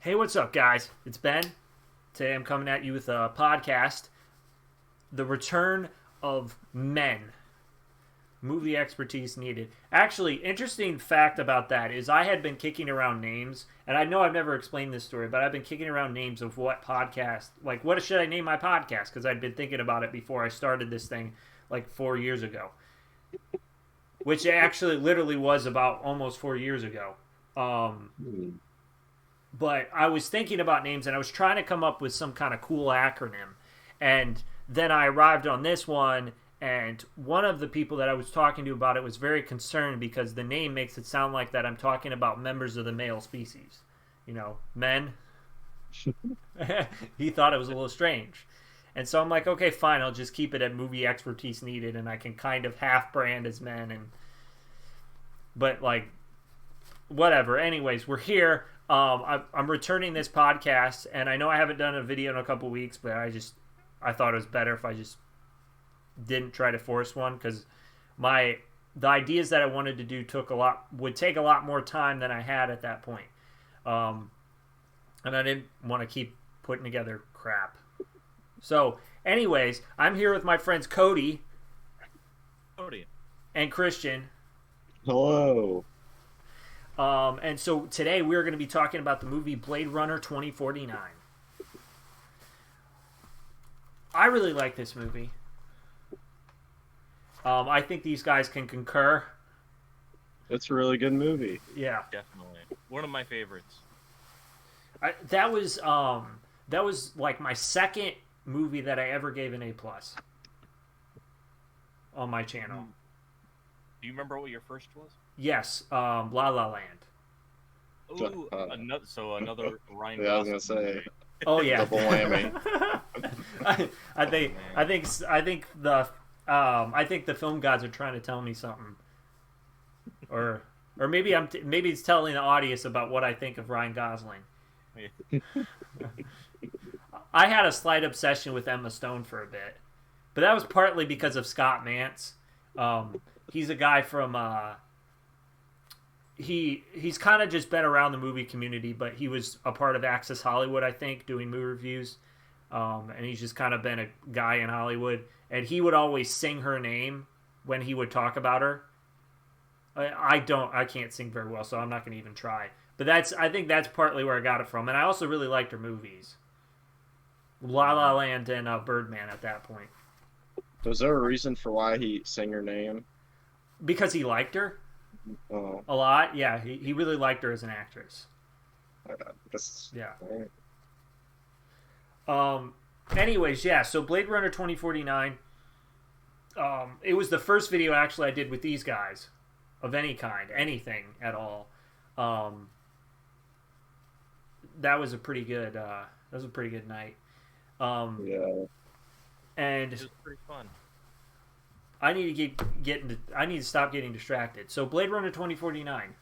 Hey, what's up, guys? It's Ben. Today I'm coming at you with a podcast, The Return of Men. Movie expertise needed. Actually, interesting fact about that is I had been kicking around names, and I know I've never explained this story, but I've been kicking around names of what podcast, like what should I name my podcast? Because I'd been thinking about it before I started this thing like 4 years ago, which actually literally was about almost 4 years ago. Um, but I was thinking about names and I was trying to come up with some kind of cool acronym. And then I arrived on this one, and one of the people that I was talking to about it was very concerned because the name makes it sound like that I'm talking about members of the male species. You know, men. He thought it was a little strange. And so I'm like, okay, fine, I'll just keep it at movie expertise needed, and I can kind of half brand as men. But like, whatever. Anyways, we're here. I'm returning this podcast, and I know I haven't done a video in a couple weeks, but I thought it was better if I just didn't try to force one, because the ideas that I wanted to do would take a lot more time than I had at that point, and I didn't want to keep putting together crap. So, anyways, I'm here with my friends Cody and Christian. Hello. And so today we're going to be talking about the movie Blade Runner 2049. I really like this movie. I think these guys can concur. It's a really good movie. Yeah, Definitely. One of my favorites. that was like my second movie that I ever gave an A+ on my channel. Do you remember what your first was? Yes, La La Land. Ooh, another Ryan Yeah, I was Gosling gonna say movie. Oh yeah, double whammy. I think the film gods are trying to tell me something, or maybe maybe it's telling the audience about what I think of Ryan Gosling. I had a slight obsession with Emma Stone for a bit, but that was partly because of Scott Mantz. He's a guy from he's kind of just been around the movie community, but he was a part of Access Hollywood, I think, doing movie reviews. And he's just kind of been a guy in Hollywood, and he would always sing her name when he would talk about her. I can't sing very well, so I'm not going to even try. But I think that's partly where I got it from, and I also really liked her movies, La La Land and Birdman at that point, Was there a reason for why he sang her name? because he liked her Oh, a lot. Yeah, he really liked her as an actress. this. Yeah. Anyways, yeah. So Blade Runner 2049. It was the first video actually I did with these guys, of any kind, anything at all. That was a pretty good. That was a pretty good night. Yeah. And It was pretty fun. I need to I need to stop getting distracted. So Blade Runner 2049.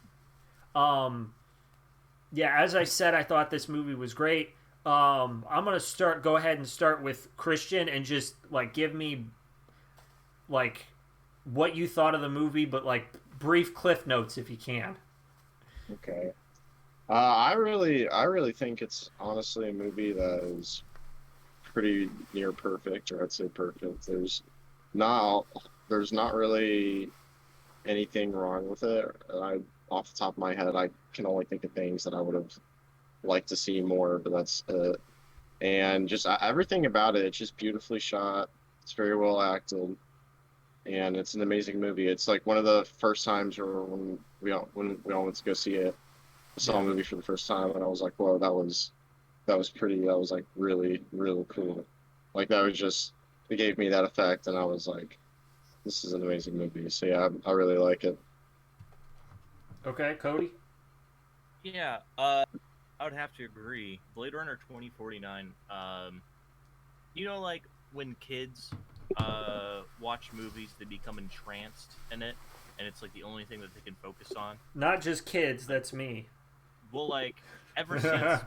Yeah, as I said, I thought this movie was great. I'm gonna go ahead and start with Christian, and just like give me like what you thought of the movie, but like brief cliff notes if you can. Okay. I really think it's honestly a movie that is pretty near perfect, or I'd say perfect. Not there's not really anything wrong with it. Off the top of my head, I can only think of things that I would have liked to see more, but that's it. And just everything about it, it's just beautifully shot. It's very well acted, and it's an amazing movie. It's like one of the first times where when we all went to go see it, I saw a movie for the first time, and I was like, whoa, that was pretty. That was like really really cool. Like that was just it gave me that effect, and I was like, this is an amazing movie. So yeah, I really like it. Okay, Cody. Yeah, I would have to agree. Blade Runner 2049. Like when kids watch movies, they become entranced in it, and it's like the only thing that they can focus on. Not just kids. That's me. Well, like ever since,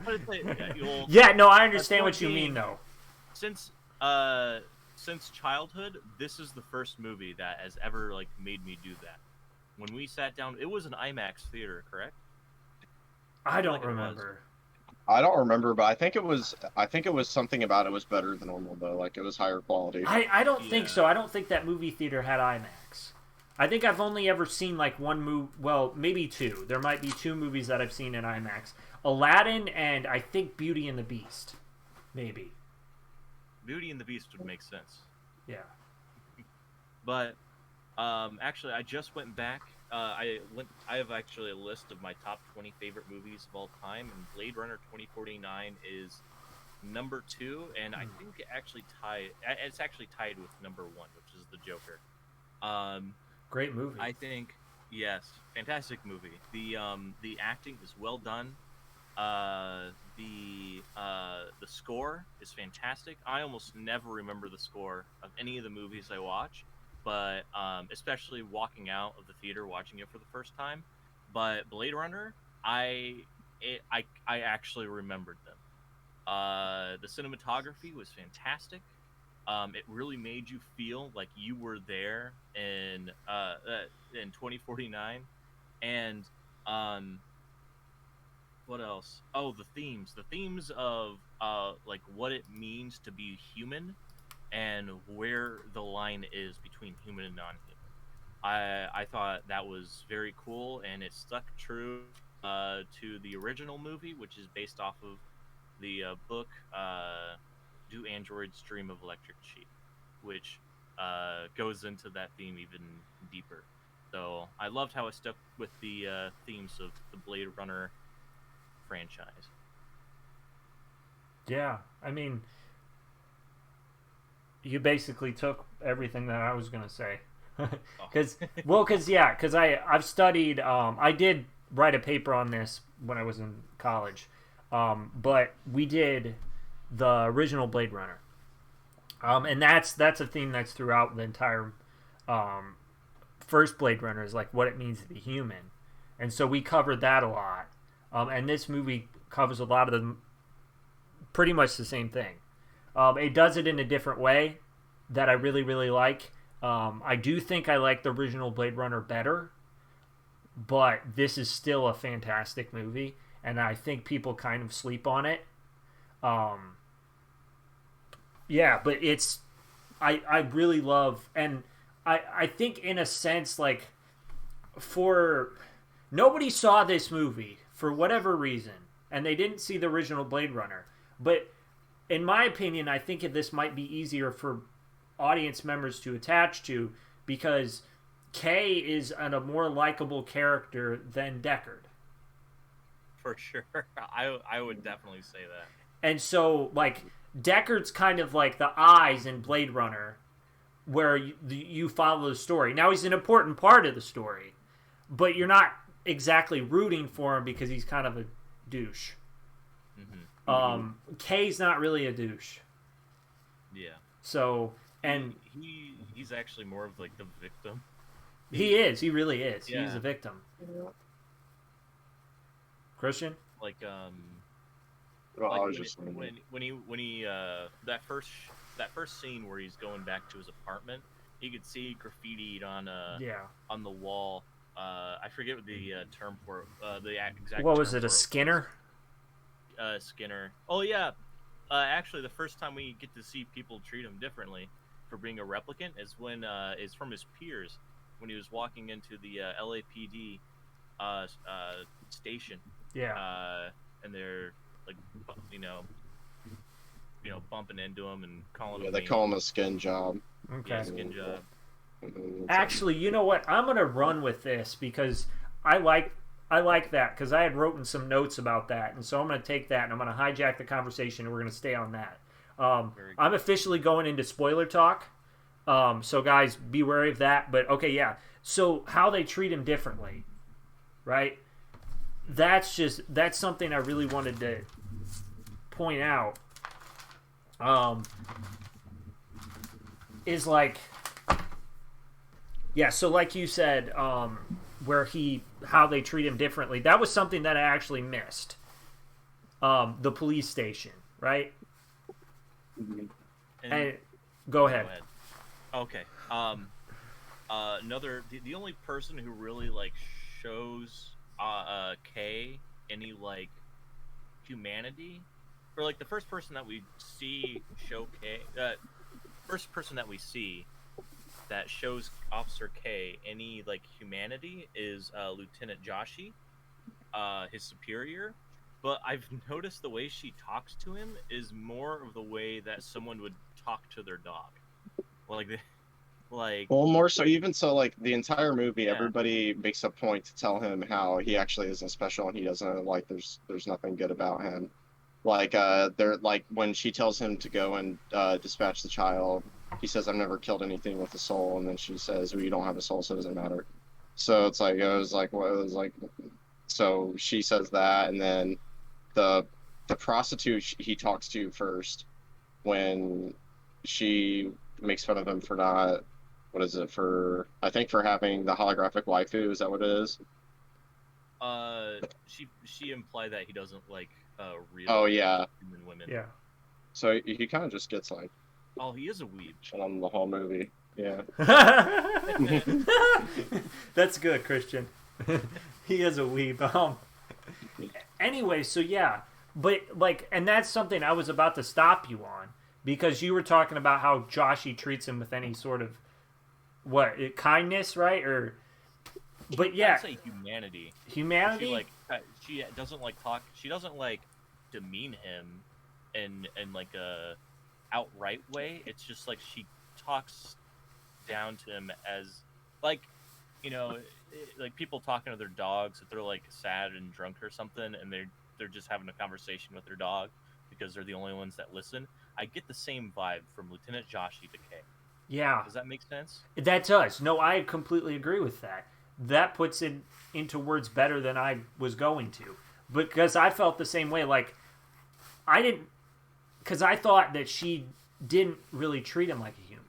Yeah, no, I understand what you mean, though. Since childhood, this is the first movie that has ever like made me do that. When we sat down, it was an IMAX theater, correct? I don't like it was. remember. I don't remember, but I think it was something about it was better than normal though. Like it was higher quality. I don't think Yeah. so. I don't think that movie theater had IMAX. I think I've only ever seen like one movie. Well, maybe two. There might be two movies that I've seen in IMAX: Aladdin and I think Beauty and the Beast. Maybe. Beauty and the Beast would make sense. Yeah. But actually, I just went back. I have actually a list of my top 20 favorite movies of all time, and Blade Runner 2049 is number 2, and I think it's actually tied with number 1, which is the Joker. Great movie. I think yes, fantastic movie. The acting is well done. The score is fantastic. I almost never remember the score of any of the movies I watch, but especially walking out of the theater watching it for the first time. But Blade Runner, I actually remembered them. The cinematography was fantastic. It really made you feel like you were there in 2049, and what else? Oh, the themes. The themes of like what it means to be human and where the line is between human and non-human. I thought that was very cool, and it stuck true to the original movie, which is based off of the book "Do Androids Dream of Electric Sheep," which goes into that theme even deeper. So I loved how it stuck with the themes of the Blade Runner franchise. Yeah. I mean, you basically took everything that I was gonna say. Because I've studied. I did write a paper on this when I was in college, but we did the original Blade Runner, and that's a theme that's throughout the entire first Blade Runner is like what it means to be human, and so we covered that a lot. And this movie covers a lot of the pretty much the same thing. It does it in a different way that I really really like. I do think I like the original Blade Runner better, but this is still a fantastic movie, and I think people kind of sleep on it. Yeah, but I really love, and I think in a sense, like, for nobody saw this movie for whatever reason, and they didn't see the original Blade Runner, but in my opinion, I think this might be easier for audience members to attach to because Kay is a more likable character than Deckard. For sure, I would definitely say that. And so, like, Deckard's kind of like the eyes in Blade Runner, where you follow the story. Now, he's an important part of the story, but you're not exactly rooting for him because he's kind of a douche. Kay's not really a douche. Yeah. So, and he's actually more of like the victim. he is. He really is. Yeah. He's a victim. Christian? Like Well, I like was just when he that first scene where he's going back to his apartment, you could see graffitied on the wall. I forget what the term for the exact. What was term it? A for Skinner? Skinner. Oh yeah. Actually, the first time we get to see people treat him differently for being a replicant is from his peers when he was walking into the LAPD station. Yeah. And they're like, bumping into him and calling him. they call him a skin job. Okay. Yeah, skin job. Actually, you know what? I'm gonna run with this because I like that because I had written some notes about that, and so I'm gonna take that and I'm gonna hijack the conversation and we're gonna stay on that. I'm officially going into spoiler talk, so guys, be wary of that. But okay, yeah. So how they treat him differently, right? That's something I really wanted to point out. Is like. Yeah, so like you said, how they treat him differently. That was something that I actually missed. The police station, right? And go ahead. Okay. The only person who really like shows Kay any like humanity, or like the first person that we see first person that we see that shows Officer K any like humanity is Lieutenant Joshi, his superior. But I've noticed the way she talks to him is more of the way that someone would talk to their dog. Like, like, Well, more so, even so, like the entire movie, yeah, everybody makes a point to tell him how he actually isn't special and he doesn't like. There's nothing good about him. Like they're like when she tells him to go and dispatch the child, he says, "I've never killed anything with a soul," and then she says, "Well, you don't have a soul, so it doesn't matter." So it's like it was like what it was like. So she says that, and then the prostitute he talks to first when she makes fun of him for not, what is it, for I think for having the holographic waifu, is that what it is? she implied that he doesn't like real Oh yeah. human women. Yeah. So he kind of just gets like Oh, he is a weeb. shit on the whole movie. Yeah. That's good, Christian. He is a weeb. Anyway, so yeah, but like, and that's something I was about to stop you on because you were talking about how Joshi treats him with any sort of kindness, right? Or, but yeah, I'd say humanity. humanity. She doesn't like talk. She doesn't like demean him in like a outright way. It's just like she talks down to him as like, you know, like people talking to their dogs if they're like sad and drunk or something, and they're just having a conversation with their dog because they're the only ones that listen. I get the same vibe from Lieutenant Joshi to K. Yeah, Does that make sense? that does. No, I completely agree with that. That puts it into words better than I was going to, because I felt the same way. Like I didn't, because I thought that she didn't really treat him like a human.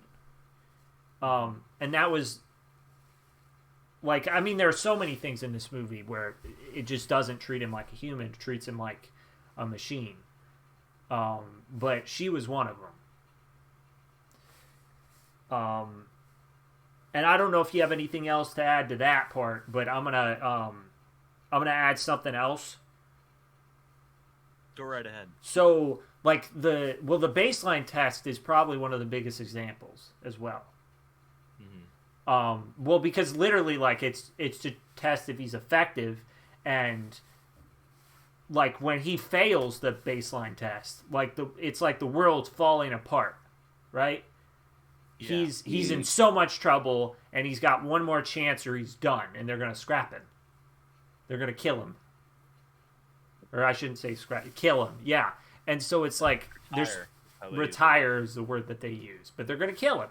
And that was like, I mean, there are so many things in this movie where it just doesn't treat him like a human; it treats him like a machine. But she was one of them. And I don't know if you have anything else to add to that part, but I'm gonna add something else. Go right ahead. So, like the baseline test is probably one of the biggest examples as well. Well, because literally, like it's to test if he's effective, and like when he fails the baseline test, like it's like the world's falling apart, right? Yeah. He's in so much trouble, and he's got one more chance or he's done, and they're gonna scrap him. They're gonna kill him, or I shouldn't say scrap, kill him. Yeah, and so it's like retire is the word that they use, but they're gonna kill him.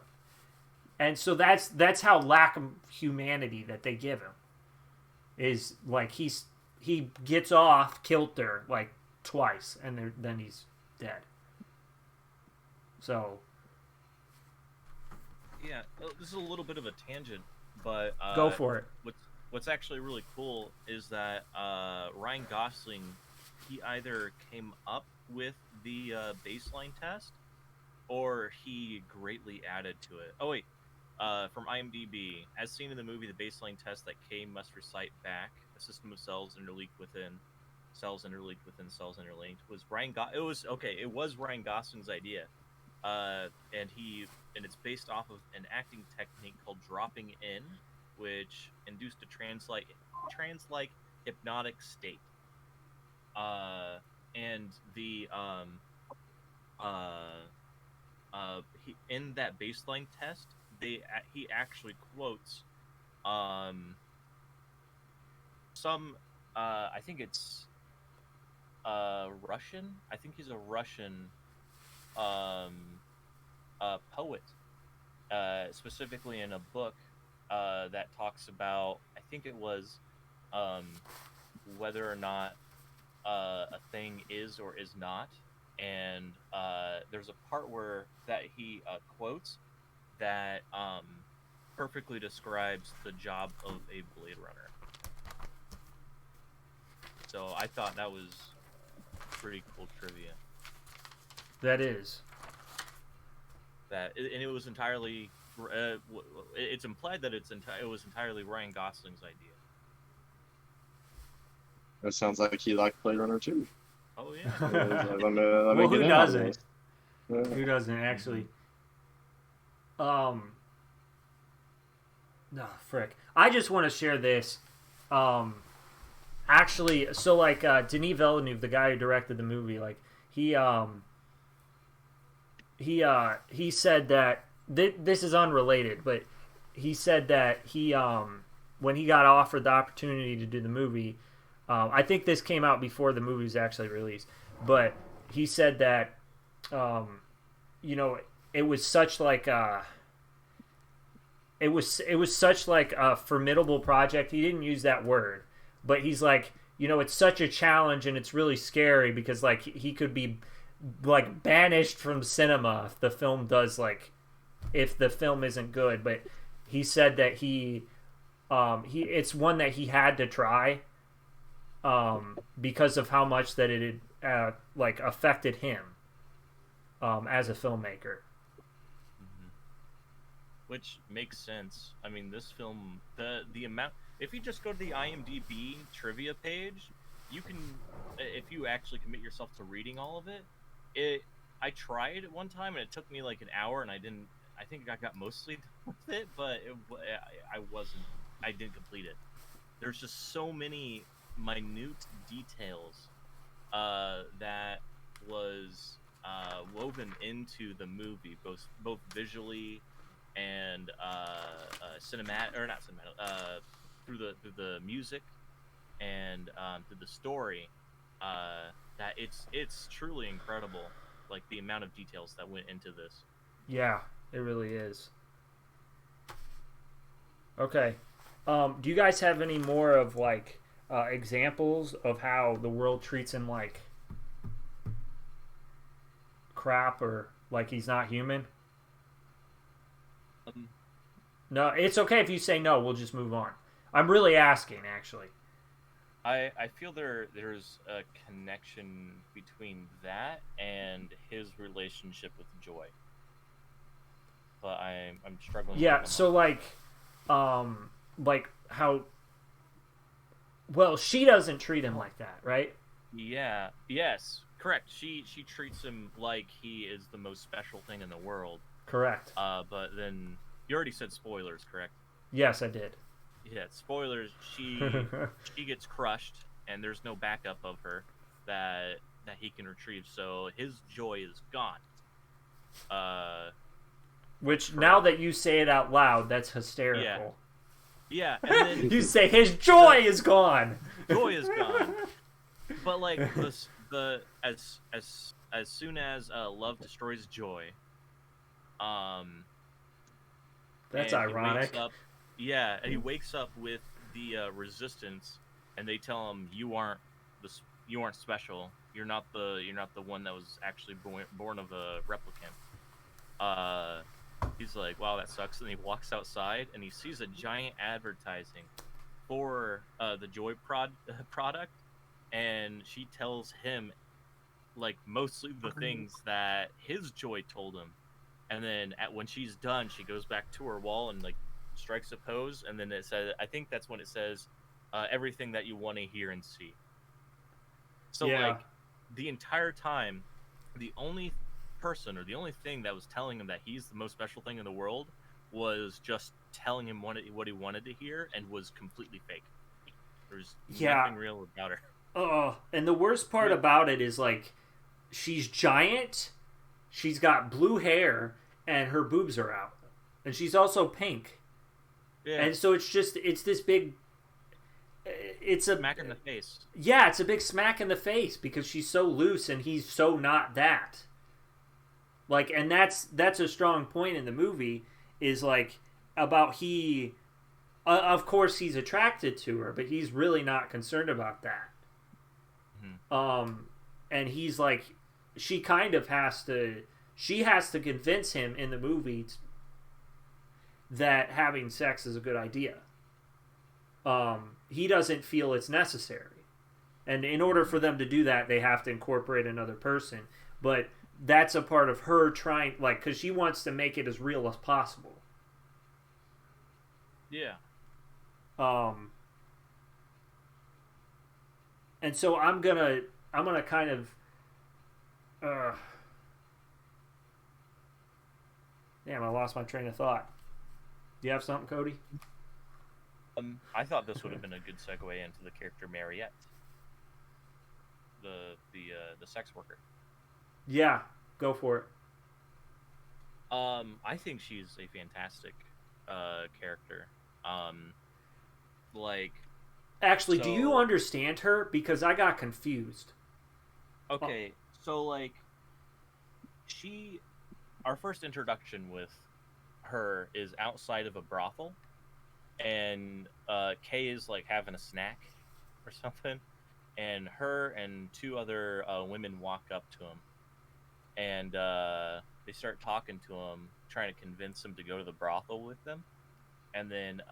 And so that's how lack of humanity that they give him is like he gets off kilter like twice, and then he's dead. So yeah, this is a little bit of a tangent, but go for it. What's actually really cool is that Ryan Gosling, he either came up with the baseline test or he greatly added to it. Oh wait. From IMDb, as seen in the movie, the baseline test that K must recite back, a system of cells interlinked within cells interlinked within cells interlinked, was it was Ryan Gosling's idea, and it's based off of an acting technique called dropping in, which induced a trance-like hypnotic state, and the in that baseline test. He actually quotes some I think it's Russian. I think he's a Russian poet, specifically in a book that talks about, I think it was whether or not a thing is or is not, and there's a part where that he quotes that perfectly describes the job of a Blade Runner. So I thought that was pretty cool trivia. That is. And it was entirely. It's implied that it was entirely Ryan Gosling's idea. That sounds like he liked Blade Runner too. Oh yeah. He's like, let me Well, get who in on doesn't? this. Yeah. Who doesn't actually? No, frick. I just want to share this. Actually, so like Denis Villeneuve, the guy who directed the movie, like he said that this is unrelated, but he said that he when he got offered the opportunity to do the movie, I think this came out before the movie was actually released, but he said that you know, it was such like it was such like a formidable project. He didn't use that word, but he's like, you know, it's such a challenge and it's really scary because like he could be like banished from cinema if the film does like if the film isn't good. But he said that he it's one that he had to try because of how much that it had like affected him as a filmmaker. Which makes sense. I mean, this film, the amount. If you just go to the IMDb trivia page, you can, if you actually commit yourself to reading all of it. I tried it one time and it took me like an hour, and I didn't. I think I got mostly done with it, but I wasn't. I didn't complete it. There's just so many minute details that was woven into the movie, both visually and cinematic, or not cinematic, through the music and through the story, that it's truly incredible, like the amount of details that went into this. Yeah, it really is. Okay, do you guys have any more of like examples of how the world treats him like crap or like he's not human? No, it's okay if you say no. We'll just move on. I'm really asking, actually. I feel there's a connection between that and his relationship with Joy, but I'm struggling. Yeah, so like how. Well, she doesn't treat him like that, right? Yeah. Yes. Correct. She treats him like he is the most special thing in the world. Correct. But then you already said spoilers, correct? Yes, I did. Yeah, spoilers. She gets crushed, and there's no backup of her that he can retrieve. So his joy is gone. Which now that you say it out loud, that's hysterical. Yeah. And then you say his joy is gone. Joy is gone. But like the as soon as love destroys joy, that's ironic. And he wakes up with the resistance, and they tell him you aren't special. You're not the one that was actually born of a replicant. He's like, wow, that sucks. And he walks outside and he sees a giant advertising for the Joy product, and she tells him like mostly the things that his Joy told him. And then when she's done, she goes back to her wall and like strikes a pose, and then it says, I think that's when it says, everything that you want to hear and see. So like the entire time, the only person or the only thing that was telling him that he's the most special thing in the world was just telling him what he wanted to hear, and was completely fake. There's nothing real about her. And the worst part about it is like she's giant, she's got blue hair, and her boobs are out, and she's also pink. Yeah. And so it's this big. It's a smack in the face. Yeah, it's a big smack in the face because she's so loose and he's so not that. Like, and that's a strong point in the movie, is like about he. Of course, he's attracted to her, but he's really not concerned about that. Mm-hmm. And he's like, she kind of has to. She has to convince him in the movie that having sex is a good idea. He doesn't feel it's necessary. And in order for them to do that, they have to incorporate another person. But that's a part of her trying, like, because she wants to make it as real as possible. Yeah. And so I'm gonna I'm gonna kind of. Damn, I lost my train of thought. Do you have something, Cody? I thought this would have been a good segue into the character Mariette, the sex worker. Yeah, go for it. I think she's a fantastic character. Like, Actually, do you so understand her? Because I got confused. okay, so like she, our first introduction with her is outside of a brothel, and Kay is like having a snack or something, and her and two other women walk up to him, and they start talking to him, trying to convince him to go to the brothel with them. And then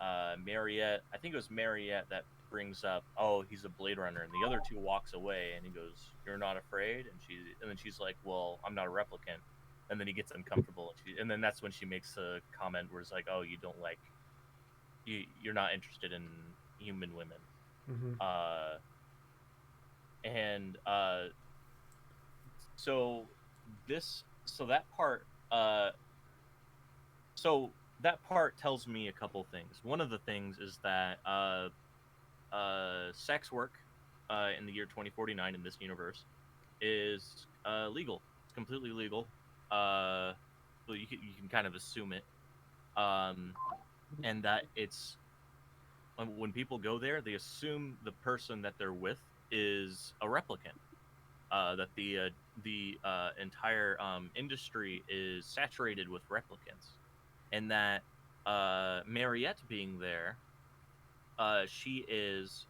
Mariette, I think it was Mariette that brings up, "Oh, he's a Bladerunner," and the other two walks away, and he goes, "You're not afraid?" And then she's like, "Well, I'm not a replicant." And then he gets uncomfortable, and then that's when she makes a comment where it's like, "Oh, you don't like, you're not interested in human women." Mm-hmm. And so that part so that part tells me a couple things. One of the things is that sex work in the year 2049 in this universe is legal. It's completely legal. So you can kind of assume it, and that it's when people go there, they assume the person that they're with is a replicant. That the entire industry is saturated with replicants, and that Mariette being there, she's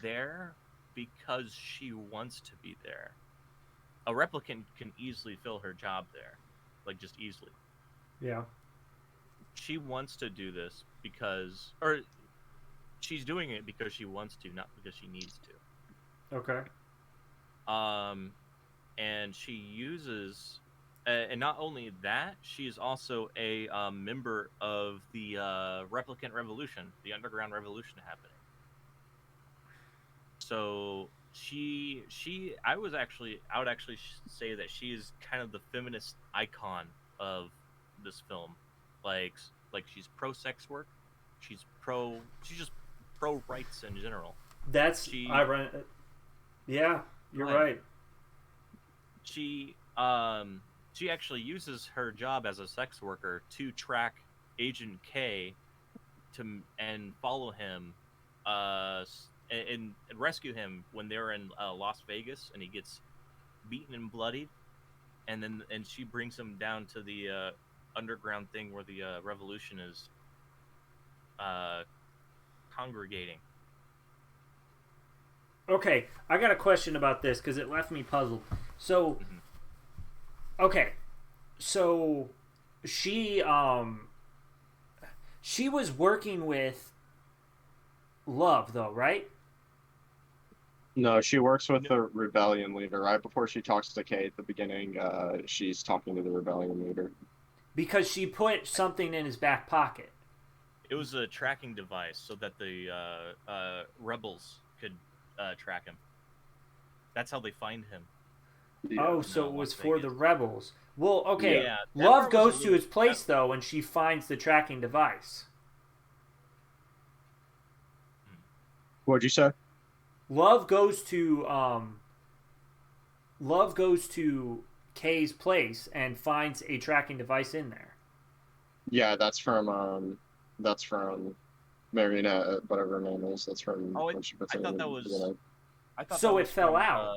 there because she wants to be there. A replicant can easily fill her job there, like just easily. Yeah. She wants to do this or she's doing it because she wants to, not because she needs to. Okay. And she uses, and not only that, she's also a member of the replicant revolution, the underground revolution happening. So I would actually say that she is kind of the feminist icon of this film. Like she's pro sex work, she's just pro rights in general. That's She Yeah, you're Fine. right. she actually uses her job as a sex worker to track Agent K and follow him and rescue him when they're in Las Vegas and he gets beaten and bloodied, and she brings him down to the underground thing where the revolution is congregating. Okay, I got a question about this because it left me puzzled. So, okay, so she was working with Love though, right? No, she works with the rebellion leader. Right before she talks to Kay at the beginning, she's talking to the rebellion leader. Because she put something in his back pocket. It was a tracking device so that the rebels could track him. That's how they find him. Yeah. Oh, so it was Las for Vegas. the rebels. Well, okay. Yeah, that Love part was goes a to little- his place though, and she finds the tracking device. What'd you say? Love goes to Kay's place and finds a tracking device in there. Yeah, that's from Marionette, whatever her name is. That's from Oh, when she puts I it thought in. that was. You know, I thought So that it was fell from, out.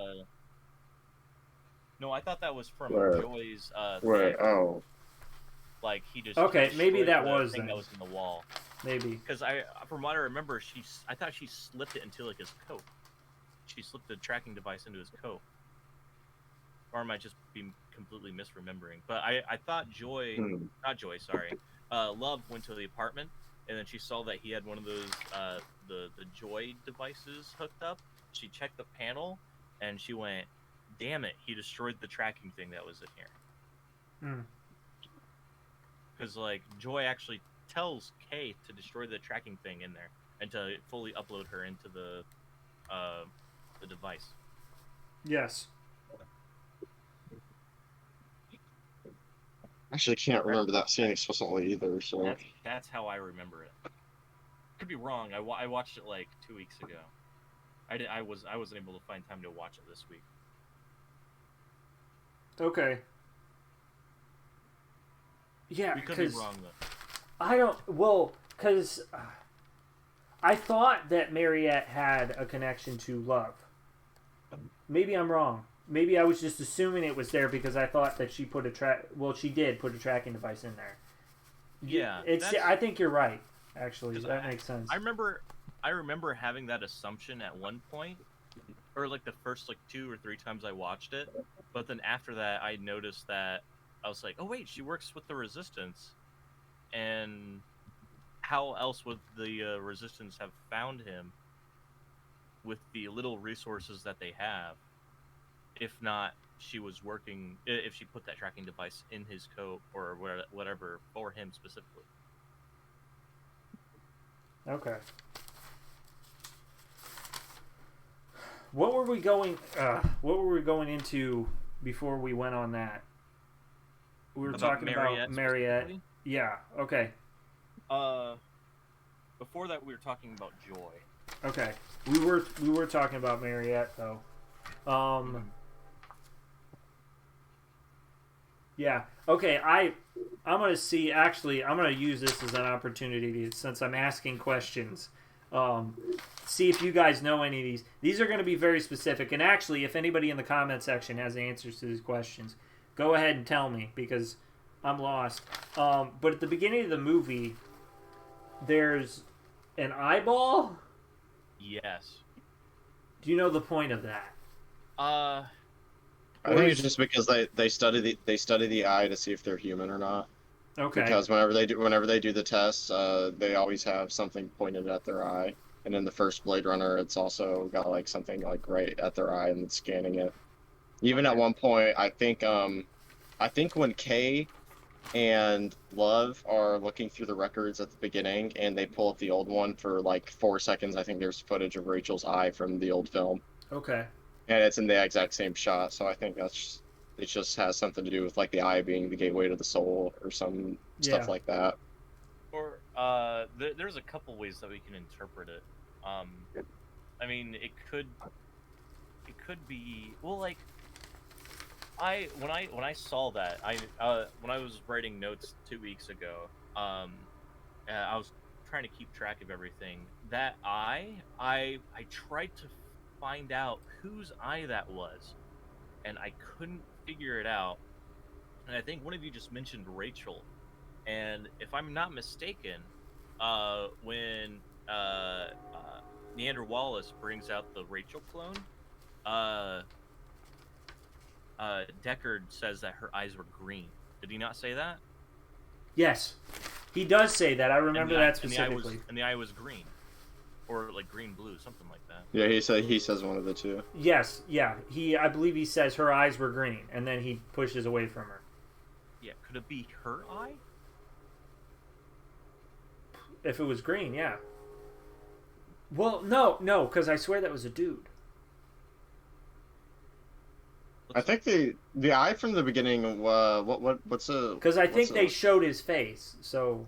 No, I thought that was from Where- Joy's where? thing. Oh, Like he just Okay, maybe destroyed that the was thing then. that was in the wall. Maybe. Because from what I remember, I thought she slipped it into like his coat. She slipped the tracking device into his coat. Or am I just being completely misremembering? But I thought Love went to the apartment, and then she saw that he had one of those the Joy devices hooked up. She checked the panel, and she went, "Damn it! He destroyed the tracking thing that was in here." Because like Joy actually tells Kay to destroy the tracking thing in there and to fully upload her into the the device. Yes. Actually, can't remember that scene explicitly either. So That's how I remember it. Could be wrong. I watched it like 2 weeks ago. I wasn't able to find time to watch it this week. Okay. Yeah, We could be because wrong though. I don't. Well, because I thought that Mariette had a connection to Love. Maybe I'm wrong. Maybe I was just assuming it was there because I thought that she put a track. Well, she did put a tracking device in there. Yeah, I think you're right. Actually, that makes sense. I remember having that assumption at one point, or like the first like 2 or 3 times I watched it. But then after that, I noticed that I was like, oh wait, she works with the Resistance, and how else would the Resistance have found him with the little resources that they have? If not, she was working. If she put that tracking device in his coat or whatever for him specifically. Okay. What were we going? What were we going into before we went on that? We were talking about Mariette. Yeah. Okay. Before that, we were talking about Joy. Okay. We were talking about Mariette though. Yeah. Okay. I'm gonna see. Actually, I'm gonna use this as an opportunity to, since I'm asking questions. See if you guys know any of these. These are going to be very specific. And actually, if anybody in the comment section has answers to these questions, go ahead and tell me because I'm lost. But at the beginning of the movie, there's an eyeball. Yes. Do you know the point of that? I think it's just because they study the eye to see if they're human or not. Okay. Because whenever they do the tests, they always have something pointed at their eye. And in the first Blade Runner, it's also got like something like right at their eye and it's scanning it. Even at one point, I think when Kay and Love are looking through the records at the beginning and they pull up the old one for like 4 seconds, I think there's footage of Rachel's eye from the old film. Okay. And it's in the exact same shot, so I think it just has something to do with like the eye being the gateway to the soul or some stuff like that. Or there's a couple ways that we can interpret it. I mean, it could be, well, like when I saw that, when I was writing notes 2 weeks ago, I was trying to keep track of everything. That eye, I tried to find out whose eye that was, and I couldn't figure it out. And I think one of you just mentioned Rachel, and if I'm not mistaken, when Neander Wallace brings out the Rachel clone, Deckard says that her eyes were green. Did he not say that? Yes, he does say that. I remember that specifically. And the eye was green, or like green blue, something like that. Yeah, he says one of the two. Yes, yeah. I believe he says her eyes were green, and then he pushes away from her. Yeah, could it be her eye? If it was green, yeah. Well, no, because I swear that was a dude. I think the eye from the beginning. What's a? Because I think they showed his face. So,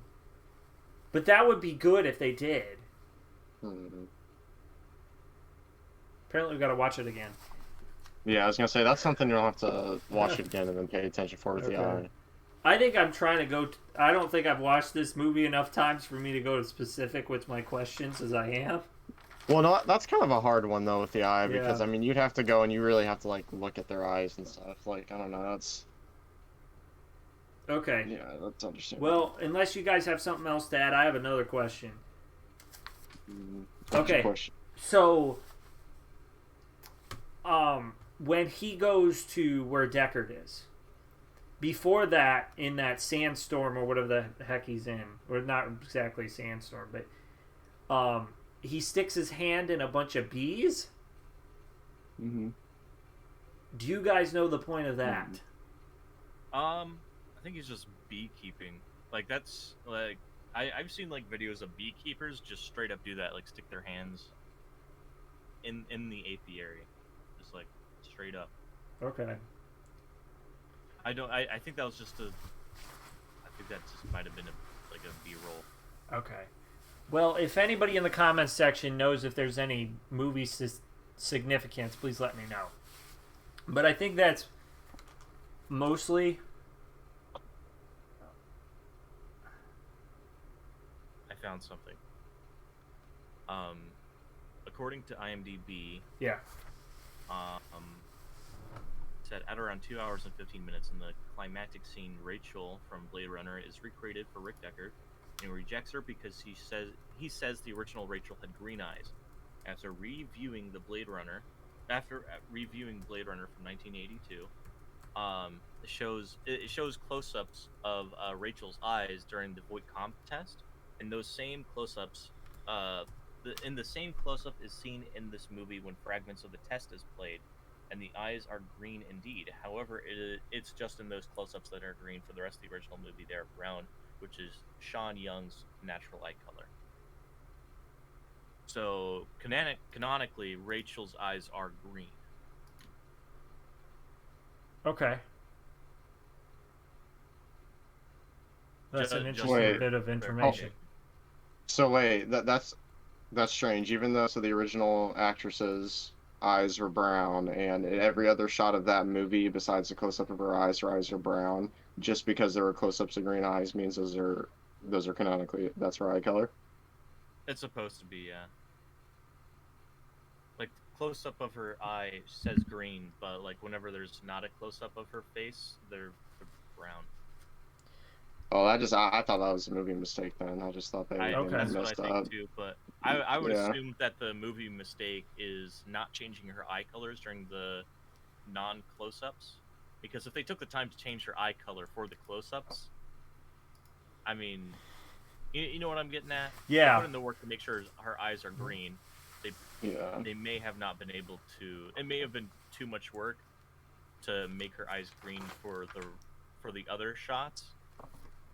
but that would be good if they did. Apparently, we got to watch it again. Yeah, I was gonna say that's something you'll have to watch it again and then pay attention for with the eye. I think I'm trying to go. I don't think I've watched this movie enough times for me to go to specific with my questions as I am. Well, no, that's kind of a hard one though with the eye because I mean you'd have to go and you really have to like look at their eyes and stuff. Like I don't know, that's okay. Yeah, that's understandable. Well, unless you guys have something else to add, I have another question. Okay. Question? So, when he goes to where Deckard is, before that, in that sandstorm or whatever the heck he's in, or not exactly sandstorm, but he sticks his hand in a bunch of bees. Mm-hmm. Do you guys know the point of that? I think he's just beekeeping. Like that's like I've seen like videos of beekeepers just straight up do that, like stick their hands in the apiary, just like straight up. Okay. I don't. I think that was just a. I think that just might have been like a B-roll. Okay. Well, if anybody in the comments section knows if there's any movie significance, please let me know. But I think that's mostly. I found something. According to IMDb, Yeah. said at around 2 hours and 15 minutes in the climactic scene, Rachel from Blade Runner is recreated for Rick Deckard, and rejects her because he says the original Rachel had green eyes. After reviewing Blade Runner from 1982, it shows close-ups of Rachel's eyes during the voight contest, and those same close-ups, in the same close-up is seen in this movie when fragments of the test is played, and the eyes are green indeed. However, it's just in those close-ups that are green. For the rest of the original movie, they are brown, which is Sean Young's natural eye color. So, canonically, Rachel's eyes are green. Okay. That's an interesting Wait. bit of information. So wait, that's strange. Even though the original actress's eyes were brown, and in every other shot of that movie, besides the close-up of her eyes are brown. Just because there were close-ups of green eyes means those are canonically that's her eye color. It's supposed to be, yeah. Like, close-up of her eye says green, but like whenever there's not a close-up of her face, they're brown. Oh, I thought that was a movie mistake then. I just thought they That's messed what I up. think too, but I would assume that the movie mistake is not changing her eye colors during the non-close-ups, because if they took the time to change her eye color for the close-ups, I mean, you know what I'm getting at? Yeah. They put in the work to make sure her eyes are green. They may have not been able to. It may have been too much work to make her eyes green for the other shots,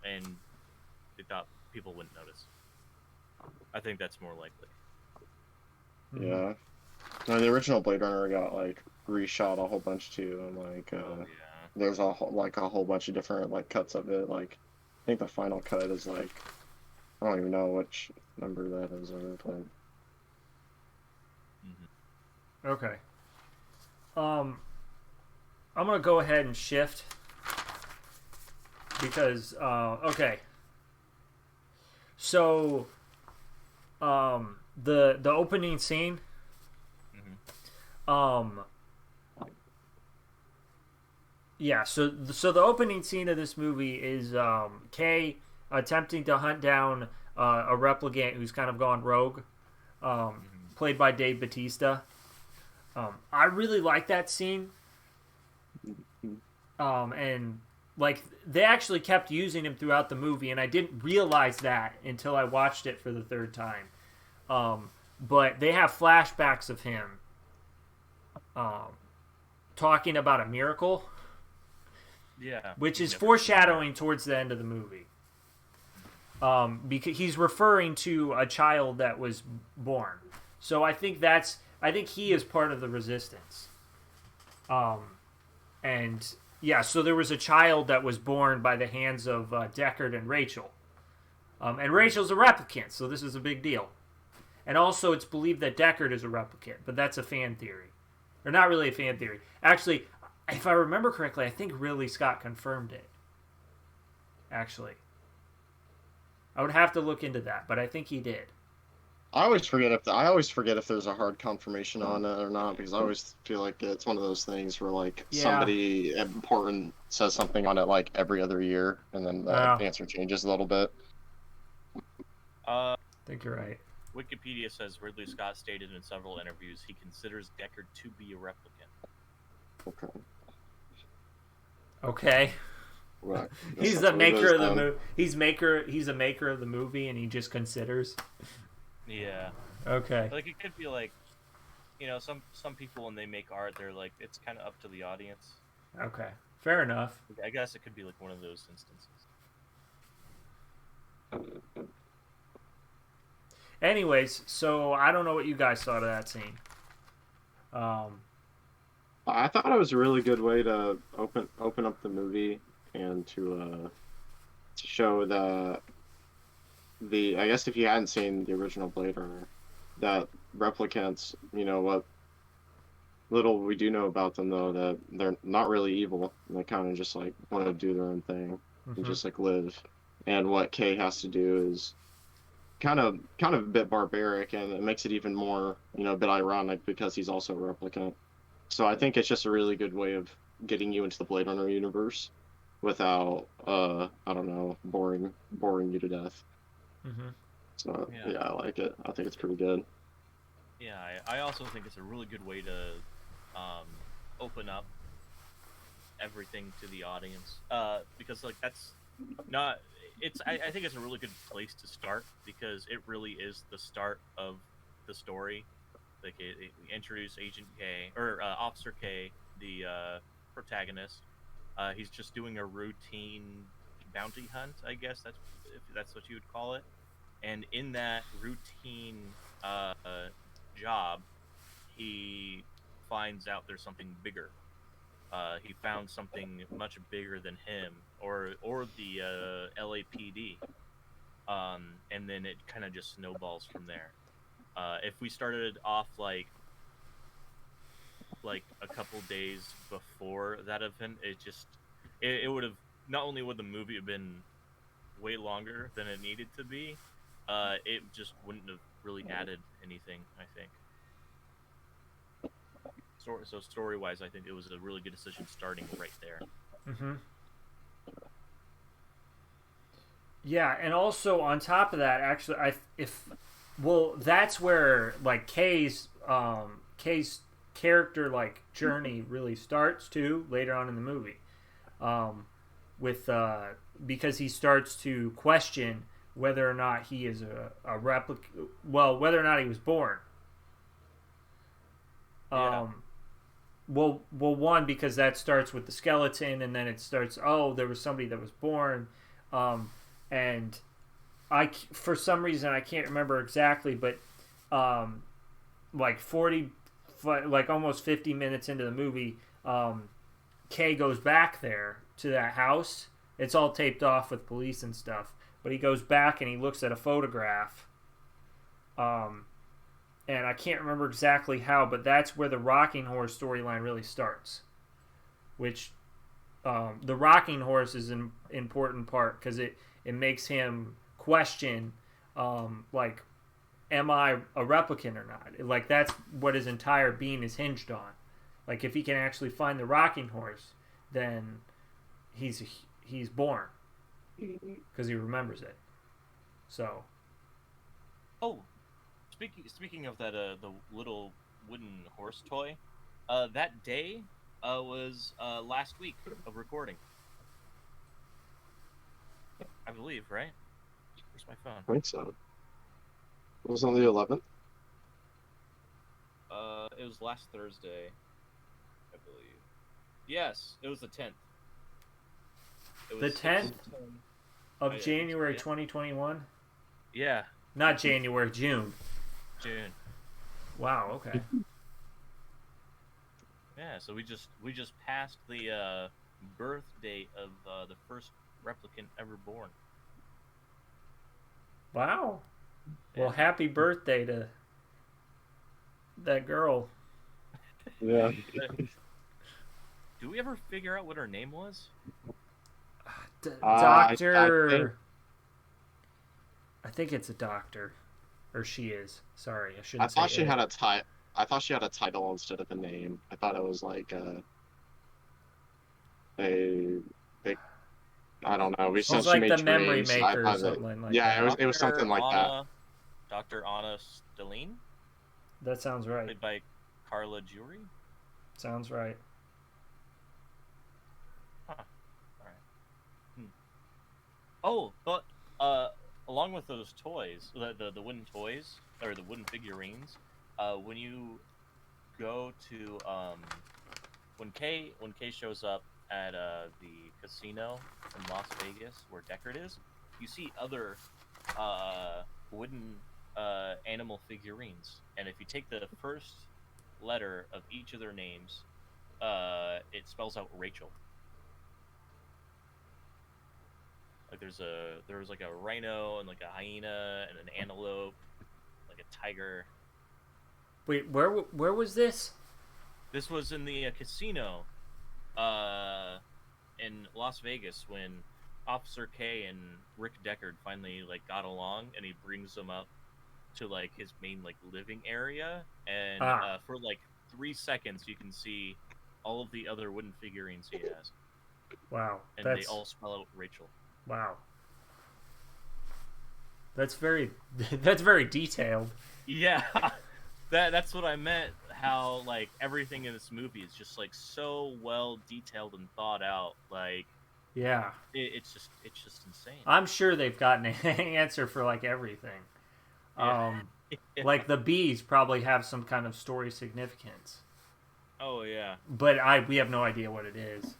and they thought people wouldn't notice. I think that's more likely. Yeah. I mean, the original Blade Runner got like reshot a whole bunch too, and there's a whole bunch of different cuts of it. Like, I think the final cut is I don't even know which number that is of it, but. Okay. I'm gonna go ahead and shift because okay. So the opening scene yeah, so the opening scene of this movie is Kay attempting to hunt down a replicant who's kind of gone rogue, played by Dave Bautista. I really like that scene. And they actually kept using him throughout the movie, and I didn't realize that until I watched it for the third time. But they have flashbacks of him talking about a miracle. Yeah. Which is foreshadowing towards the end of the movie. Because he's referring to a child that was born. So I think he is part of the resistance. And yeah, so there was a child that was born by the hands of Deckard and Rachel. And Rachel's a replicant, so this is a big deal. And also it's believed that Deckard is a replicant, but that's a fan theory. Or not really a fan theory. Actually, if I remember correctly, I think Ridley Scott confirmed it. Actually. I would have to look into that, but I think he did. I always forget if there's a hard confirmation on it or not, because I always feel like it's one of those things where somebody important says something on it every other year, and then the answer changes a little bit. I think you're right. Wikipedia says Ridley Scott stated in several interviews he considers Deckard to be a replicant. Okay. Right. He's the maker of the movie. He's a maker of the movie, and he just considers. Yeah. Okay. It could be some people when they make art, they're it's kind of up to the audience. Okay. Fair enough. I guess it could be one of those instances. Anyways, so I don't know what you guys thought of that scene. I thought it was a really good way to open up the movie and to show the I guess if you hadn't seen the original Blade Runner, that replicants, what little we do know about them though, that they're not really evil. And they kind of just like want to do their own thing and Mm-hmm. just like live. And what Kay has to do is kind of a bit barbaric, and it makes it even more, a bit ironic because he's also a replicant. So I think it's just a really good way of getting you into the Blade Runner universe without I don't know, boring you to death. Mm-hmm. So Yeah. yeah, I like it. I think it's pretty good. Yeah, I also think it's a really good way to open up everything to the audience. Because like that's not it's I think it's a really good place to start because it really is the start of the story. Like it introduce Agent K or Officer K, the protagonist. He's just doing a routine bounty hunt, I guess that's if that's what you would call it. And in that routine uh, job, he finds out there's something bigger. He found something much bigger than him, or the LAPD, and then it kind of just snowballs from there. If we started off like a couple days before that event, it would have not only would the movie have been way longer than it needed to be, it just wouldn't have really added anything. I think. So story wise, I think it was a really good decision starting right there. Mm-hmm. Yeah, and also on top of that, actually, that's where like Kay's character like journey really starts too later on in the movie, um, with because he starts to question whether or not he is a replica. Well, whether or not he was born. Yeah. One, because that starts with the skeleton, and then it starts. Oh, there was somebody that was born, um, and for some reason I can't remember exactly, but um, like 40, like almost 50 minutes into the movie, Kay goes back there to that house. It's all taped off with police and stuff, but he goes back and he looks at a photograph. Um, and I can't remember exactly how, but that's where the rocking horse storyline really starts. Which the rocking horse is an important part because it makes him question, like, am I a replicant or not? Like that's what his entire being is hinged on. Like if he can actually find the rocking horse, then he's born because he remembers it. So. Oh, speaking of that, the little wooden horse toy, that day was last week of recording, I believe, right? Where's my phone? I think so. It was on the 11th. It was last Thursday, I believe. Yes, it was the 10th. It The was 10th of I think so, January yeah. 2021? Yeah, Not January, June. June. Wow, okay. Yeah, so we just passed the birth date of the first replicant ever born. Wow. Well, Yeah. happy birthday to that girl. Yeah. Do we ever figure out what her name was? Doctor. I think it's a doctor. Or she is. Sorry, I I shouldn't thought say she it. had a ti- I thought she had a title instead of a name. I thought it was like a I don't know. She's She like made the memory drinks. maker or something like Yeah, that. it was something like that. Dr. Anna Stelline, That sounds right. played by Carla Jury. Sounds right. Huh. All right. Oh, but along with those toys, the wooden toys or the wooden figurines, when you go to when Kay shows up at the casino in Las Vegas where Deckard is, you see other wooden animal figurines, and if you take the first letter of each of their names, it spells out Rachel. Like there was like a rhino and like a hyena and an antelope, like a tiger. Wait, where was this? This was in the casino, in Las Vegas when Officer K and Rick Deckard finally like got along, and he brings them up to like his main like living area, and for like 3 seconds you can see all of the other wooden figurines he has. Wow, and they all spell out Rachel. Wow, that's very detailed. Yeah, that's what I meant. How like everything in this movie is just like so well detailed and thought out. Like, yeah, it's just insane. I'm sure they've gotten an answer for like everything. Yeah. Like the bees probably have some kind of story significance. Oh yeah, but we have no idea what it is.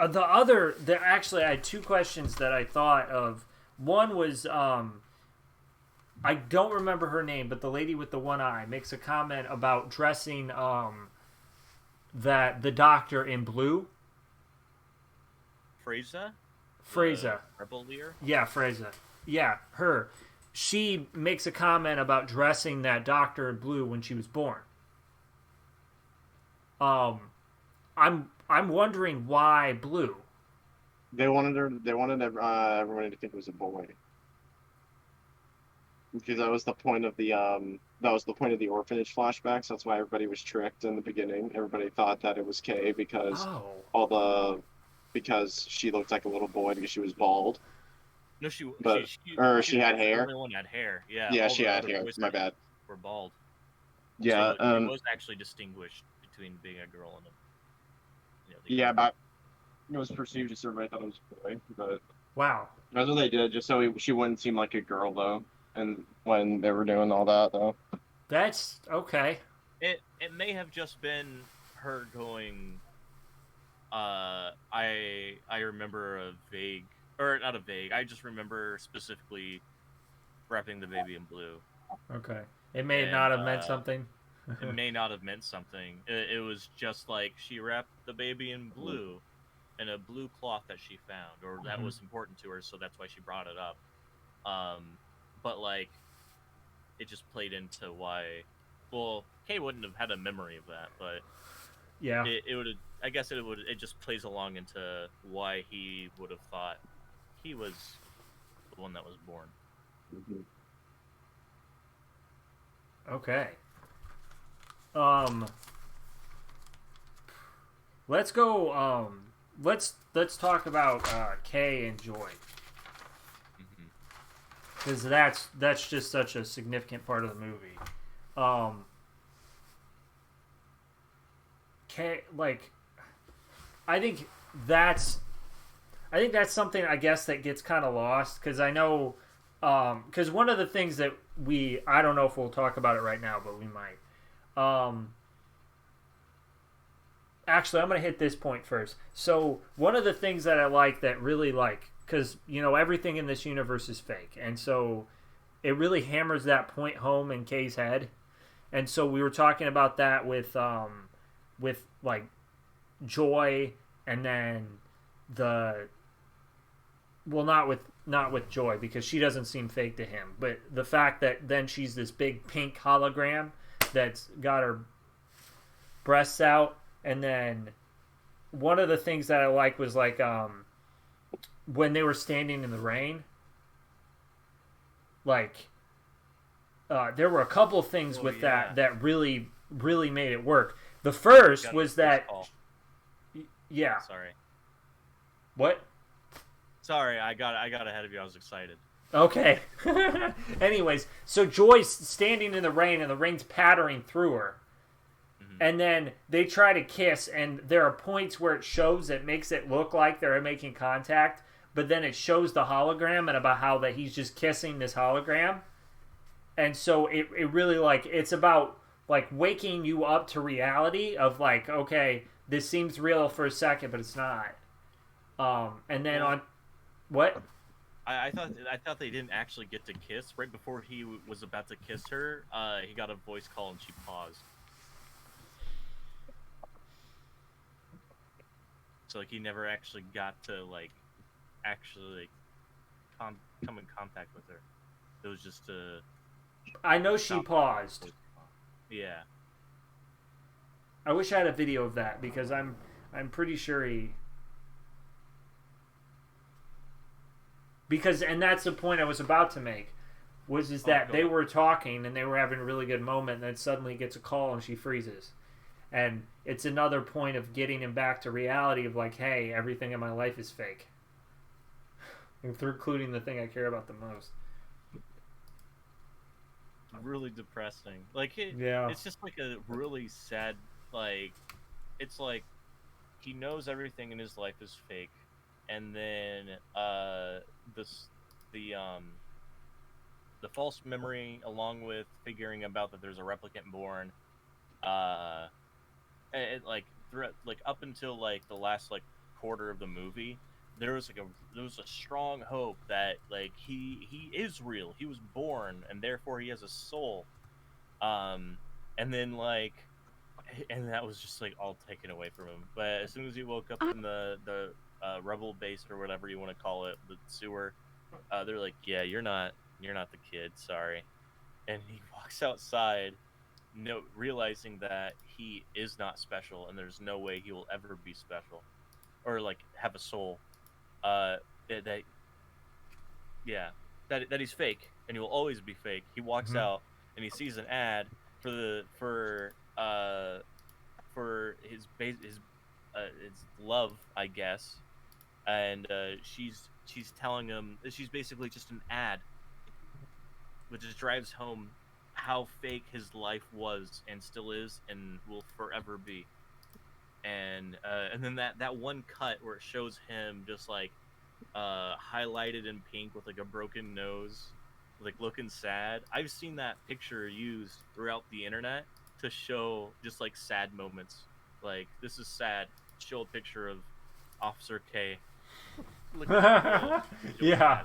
Actually, I had two questions that I thought of. One was, I don't remember her name, but the lady with the one eye makes a comment about dressing the doctor in blue. Freza? Rebel leader? Yeah, Freza. Yeah, her. She makes a comment about dressing that doctor in blue when she was born. I'm wondering why blue. They wanted everyone to think it was a boy. Because that was the point of the orphanage flashbacks. That's why everybody was tricked in the beginning. Everybody thought that it was Kay because because she looked like a little boy because she was bald. No, she had hair. The only one had hair. Yeah. Yeah, she had hair. My bad. Were bald. Yeah. So it was actually distinguished between being a girl and yeah, but it was perceived as everybody thought it was a boy. But wow, that's what they did, just so she wouldn't seem like a girl though. And when they were doing all that though. That's okay. It may have just been her going. I remember I just remember specifically wrapping the baby in blue. Okay. It may not have meant something. It may not have meant something. It was just like she wrapped the baby in blue, in a blue cloth that she found, or that was important to her, so that's why she brought it up. But like, it just played into why. Well, Kay wouldn't have had a memory of that, but yeah, it would. I guess it would. It just plays along into why he would have thought he was the one that was born. Mm-hmm. Okay. Let's go. Let's talk about Kay and Joy, because that's just such a significant part of the movie. Kay, like, I think that's something, I guess, that gets kind of lost, because I know, because one of the things that I don't know if we'll talk about it right now, but we might. Actually, I'm going to hit this point first. So one of the things that I like, that really like, because, you know, everything in this universe is fake. And so it really hammers that point home in Kay's head. And so we were talking about that with like Joy, and then not with Joy, because she doesn't seem fake to him. But the fact that then she's this big pink hologram that's got her breasts out. And then one of the things that I like was like when they were standing in the rain, like there were a couple of things that really made it work. The first was that yeah. Sorry. What? Sorry, I got ahead of you. I was excited. Okay. Anyways, so Joy's standing in the rain, and the rain's pattering through her. And then they try to kiss, and there are points where it shows that makes it look like they're making contact, but then it shows the hologram and about how that he's just kissing this hologram. And so it really, like, it's about, like, waking you up to reality of, like, okay, this seems real for a second, but it's not. And then on... What? I thought they didn't actually get to kiss. Right before he was about to kiss her, he got a voice call and she paused. So like he never actually got to like actually come in contact with her. It was just a. I know she paused. Yeah. I wish I had a video of that because I'm pretty sure he. Because and that's the point I was about to make, is that they were talking and they were having a really good moment, and then suddenly gets a call and she freezes, and it's another point of getting him back to reality of like, hey, everything in my life is fake, including the thing I care about the most. Really depressing. Like it's just like a really sad. Like it's like he knows everything in his life is fake. And then the false memory, along with figuring about that there's a replicant born, like up until like the last like quarter of the movie, there was a strong hope that like he is real. He was born, and therefore he has a soul. And then like. And that was just like all taken away from him. But as soon as he woke up in the rebel base or whatever you want to call it, the sewer, they're like, "Yeah, you're not the kid. Sorry." And he walks outside, realizing that he is not special, and there's no way he will ever be special, or like have a soul. That he's fake, and he will always be fake. He walks out, and he sees an ad for his love, I guess, and she's telling him she's basically just an ad, which just drives home how fake his life was and still is and will forever be. And then that one cut where it shows him just like highlighted in pink with like a broken nose, like looking sad. I've seen that picture used throughout the internet to show just like sad moments. Like, this is sad. Show a picture of Officer K. Yeah.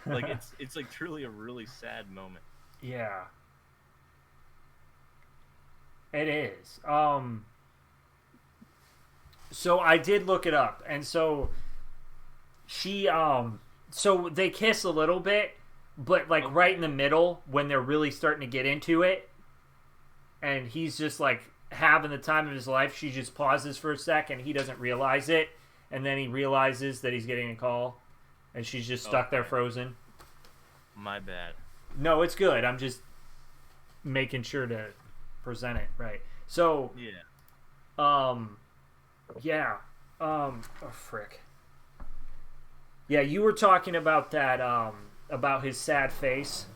Like it's like truly a really sad moment. Yeah. It is. So I did look it up, and so she so they kiss a little bit, but like right in the middle when they're really starting to get into it, and he's just like having the time of his life, she just pauses for a second. He doesn't realize it, and then he realizes that he's getting a call, and she's just stuck there frozen. My bad. No, it's good. I'm just making sure to present it right. So oh frick. Yeah, you were talking about that about his sad face.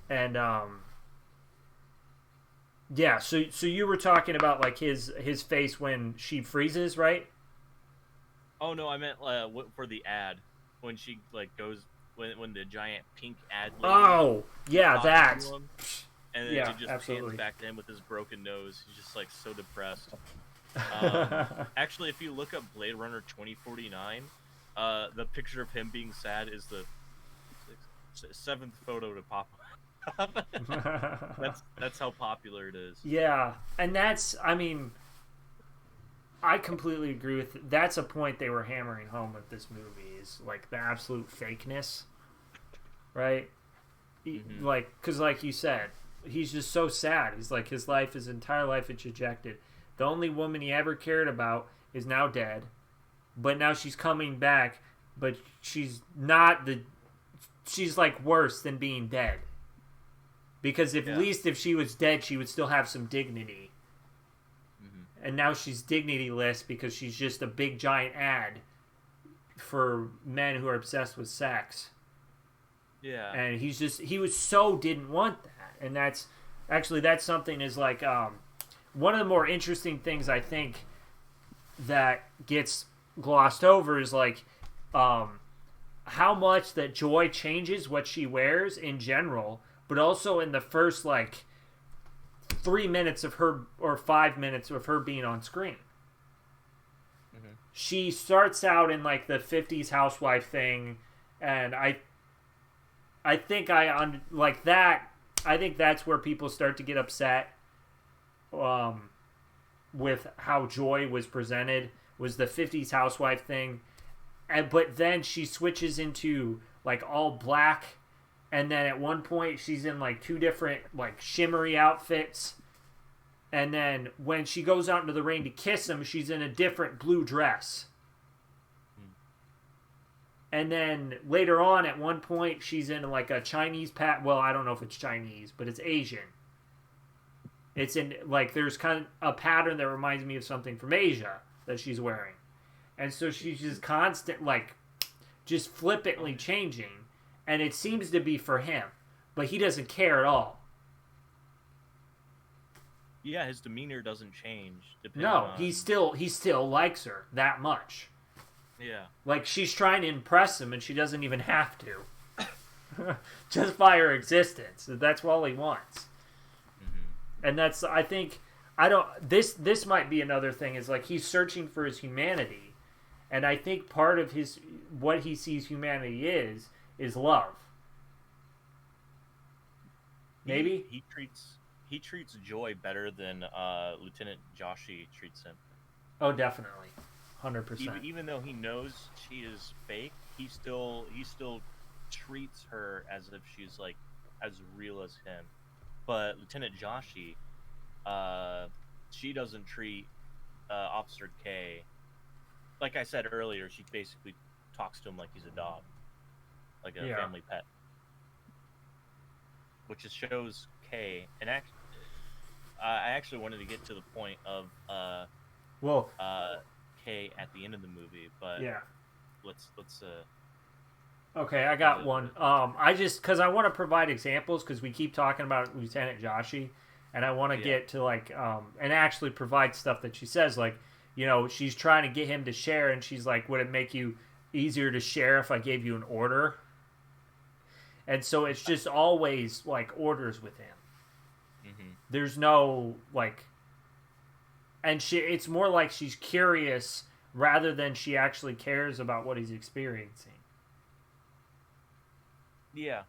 And yeah, so you were talking about like his face when she freezes, right? Oh no, I meant for the ad when she like goes when the giant pink ad lady. Oh yeah, that. And then he just pans back to him with his broken nose. He's just like so depressed. Actually, if you look up Blade Runner 2049, the picture of him being sad is the seventh photo to pop up. That's how popular it is. Yeah, and that's, I mean, I completely agree with. That's a point they were hammering home with this movie, is like the absolute fakeness, right? Like, because like you said, he's just so sad. He's like, his entire life is ejected. The only woman he ever cared about is now dead, but now she's coming back, but she's not she's like worse than being dead. Because at least if she was dead, she would still have some dignity. And now she's dignityless because she's just a big giant ad for men who are obsessed with sex. Yeah. And he didn't want that. And that's something is like, one of the more interesting things I think that gets glossed over is like, how much that Joy changes what she wears in general, but also in the first like 3 minutes of her or 5 minutes of her being on screen. She starts out in like the 50s housewife thing, And I think like that. I think that's where people start to get upset with how Joy was presented, was the 50s housewife thing. But then she switches into like all black, and then at one point she's in like two different like shimmery outfits, and then when she goes out into the rain to kiss him, she's in a different blue dress. And then later on, at one point, she's in like a Chinese well, I don't know if it's Chinese, but it's Asian. It's in like there's kind of a pattern that reminds me of something from Asia that she's wearing. And so she's just constant, like, just flippantly changing. And it seems to be for him. But he doesn't care at all. Yeah, his demeanor doesn't change. No, he still likes her that much. Yeah. Like, she's trying to impress him, and she doesn't even have to. Just by her existence. That's all he wants. Mm-hmm. And that's, I think, this might be another thing, is like, he's searching for his humanity. And I think part of what he sees humanity is love. Maybe? He treats Joy better than Lieutenant Joshi treats him. Oh, definitely. 100%. Even though he knows she is fake, he still treats her as if she's like as real as him. But Lieutenant Joshi, she doesn't treat Officer K. Like I said earlier, she basically talks to him like he's a dog, like a family pet, which just shows K. And I actually wanted to get to the point of K at the end of the movie, but yeah, let's okay, I got one. I just because I want to provide examples because we keep talking about Lieutenant Joshi, and I want to get to like and actually provide stuff that she says, like, you know, she's trying to get him to share, and she's like, would it make you easier to share if I gave you an order? And so it's just always like orders with him. Mm-hmm. There's no like. And it's more like she's curious rather than she actually cares about what he's experiencing. Yeah.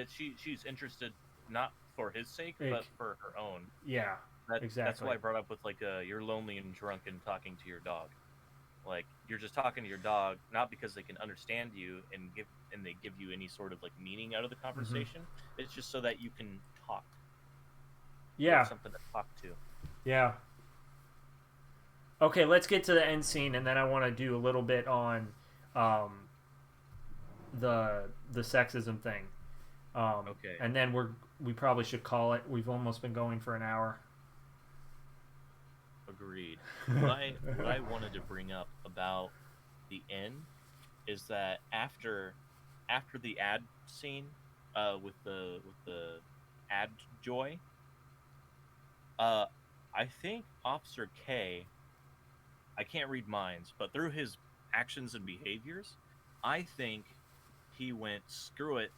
She's interested not for his sake, but for her own. Yeah, exactly. That's why I brought up with, like, you're lonely and drunk and talking to your dog. Like, you're just talking to your dog, not because they can understand you and they give you any sort of, like, meaning out of the conversation. Mm-hmm. It's just so that you can talk. Yeah. Something to talk to. Yeah. Okay, let's get to the end scene, and then I want to do a little bit on the sexism thing. Okay. And then we probably should call it. We've almost been going for an hour. Agreed. What I wanted to bring up about the end is that after the ad scene with the ad Joy, I think Officer K, I can't read minds, but through his actions and behaviors, I think he went, screw it,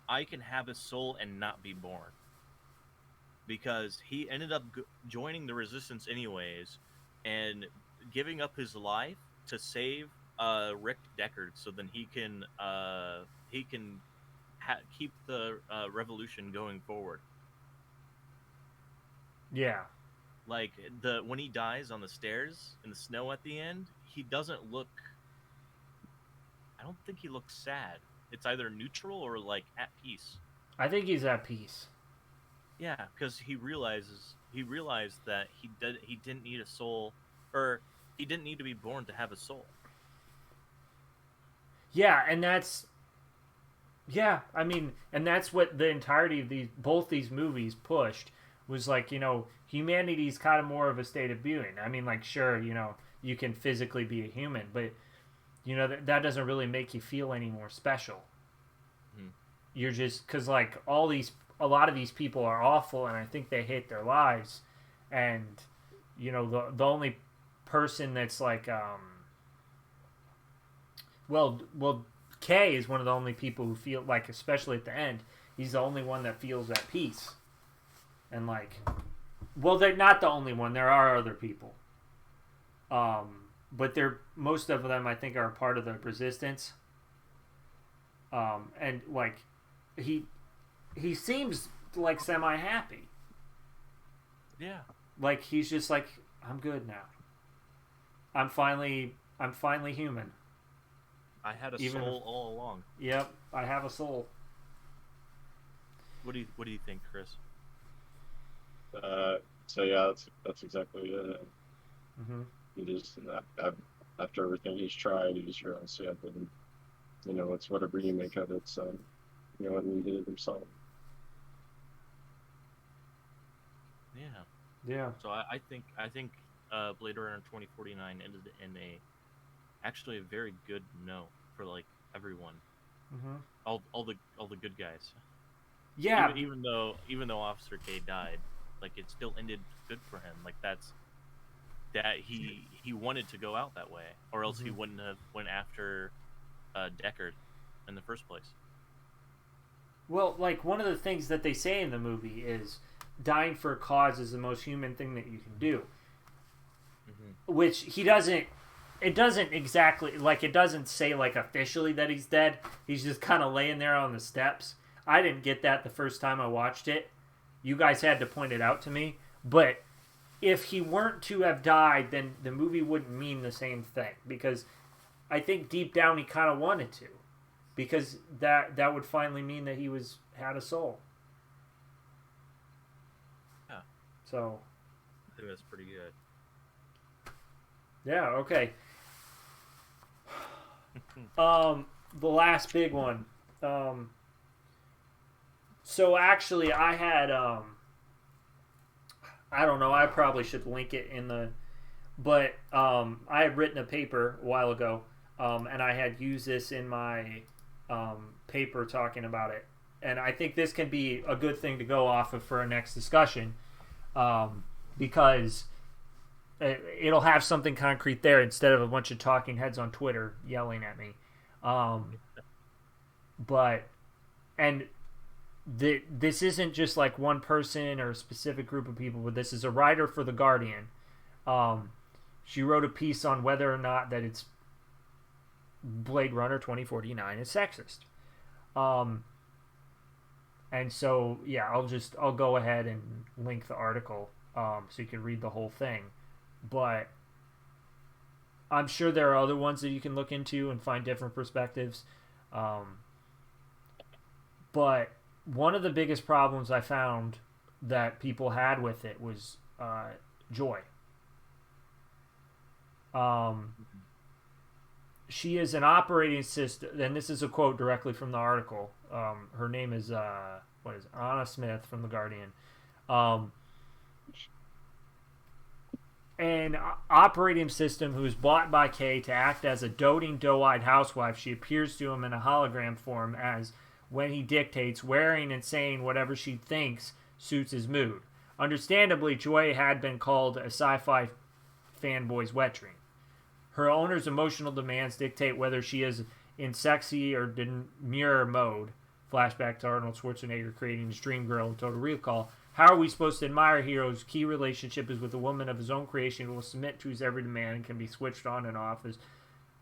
I can have a soul and not be born. Because he ended up joining the resistance anyways, and giving up his life to save Rick Deckard, so then he can keep the revolution going forward. Yeah. Like, when he dies on the stairs in the snow at the end, he doesn't look... I don't think he looks sad. It's either neutral or, like, at peace. I think he's at peace. Yeah, because he realized that he didn't need a soul, or he didn't need to be born to have a soul. Yeah, and that's... Yeah, I mean, and that's what the entirety of both these movies pushed, was like, you know, humanity's kind of more of a state of being. I mean, like, sure, you know, you can physically be a human, but, you know, that doesn't really make you feel any more special. Mm-hmm. You're just, because, like, a lot of these people are awful, and I think they hate their lives, and, you know, the only person that's, like, well, Kay is one of the only people who feel, like, especially at the end, he's the only one that feels at peace. And, like, well, they're not the only one. There are other people. But most of them, I think, are part of the resistance. And like he seems like semi happy. Yeah. Like he's just like, I'm good now. I'm finally human. I had a Even soul all along. Yep, I have a soul. What do you think, Chris? So yeah, that's exactly it. Mm-hmm. He just after everything he's tried, he just realized, yeah, then it's whatever you make of it. So and he did it himself. Yeah. Yeah. So I think Blade Runner 2049 ended in actually a very good no for like everyone. Mm-hmm. All the good guys. Yeah. Even though Officer K died, like it still ended good for him. Like that he wanted to go out that way, or else he wouldn't have went after Deckard in the first place. Well, like one of the things that they say in the movie is dying for a cause is the most human thing that you can do. Mm-hmm. Which he doesn't. It doesn't exactly like it doesn't say like officially that he's dead. He's just kind of laying there on the steps. I didn't get that the first time I watched it. You guys had to point it out to me. But if he weren't to have died, then the movie wouldn't mean the same thing. Because I think deep down he kind of wanted to. Because that would finally mean that he had a soul. Yeah. So. I think that's pretty good. Yeah, okay. The last big one. So actually I had I don't know, I probably should link it in the but I had written a paper a while ago, and I had used this in my paper talking about it. And I think this can be a good thing to go off of for our next discussion, because it'll have something concrete there instead of a bunch of talking heads on Twitter yelling at me. This isn't just like one person or a specific group of people, but this is a writer for The Guardian. She wrote a piece on whether or not that it's Blade Runner 2049 is sexist. And so, yeah, I'll go ahead and link the article so you can read the whole thing. But I'm sure there are other ones that you can look into and find different perspectives. But one of the biggest problems I found that people had with it was joy. She is an operating system, and this is a quote directly from the article. Her name is Anna Smith from The Guardian. An operating system who is bought by Kay to act as a doting, doe-eyed housewife. She appears to him in a hologram form as when he dictates, wearing and saying whatever she thinks suits his mood. Understandably, Joy had been called a sci-fi fanboy's wet dream. Her owner's emotional demands dictate whether she is in sexy or demure mode. Flashback to Arnold Schwarzenegger creating his dream girl in Total Recall. How are we supposed to admire a hero whose key relationship is with a woman of his own creation who will submit to his every demand and can be switched on and off as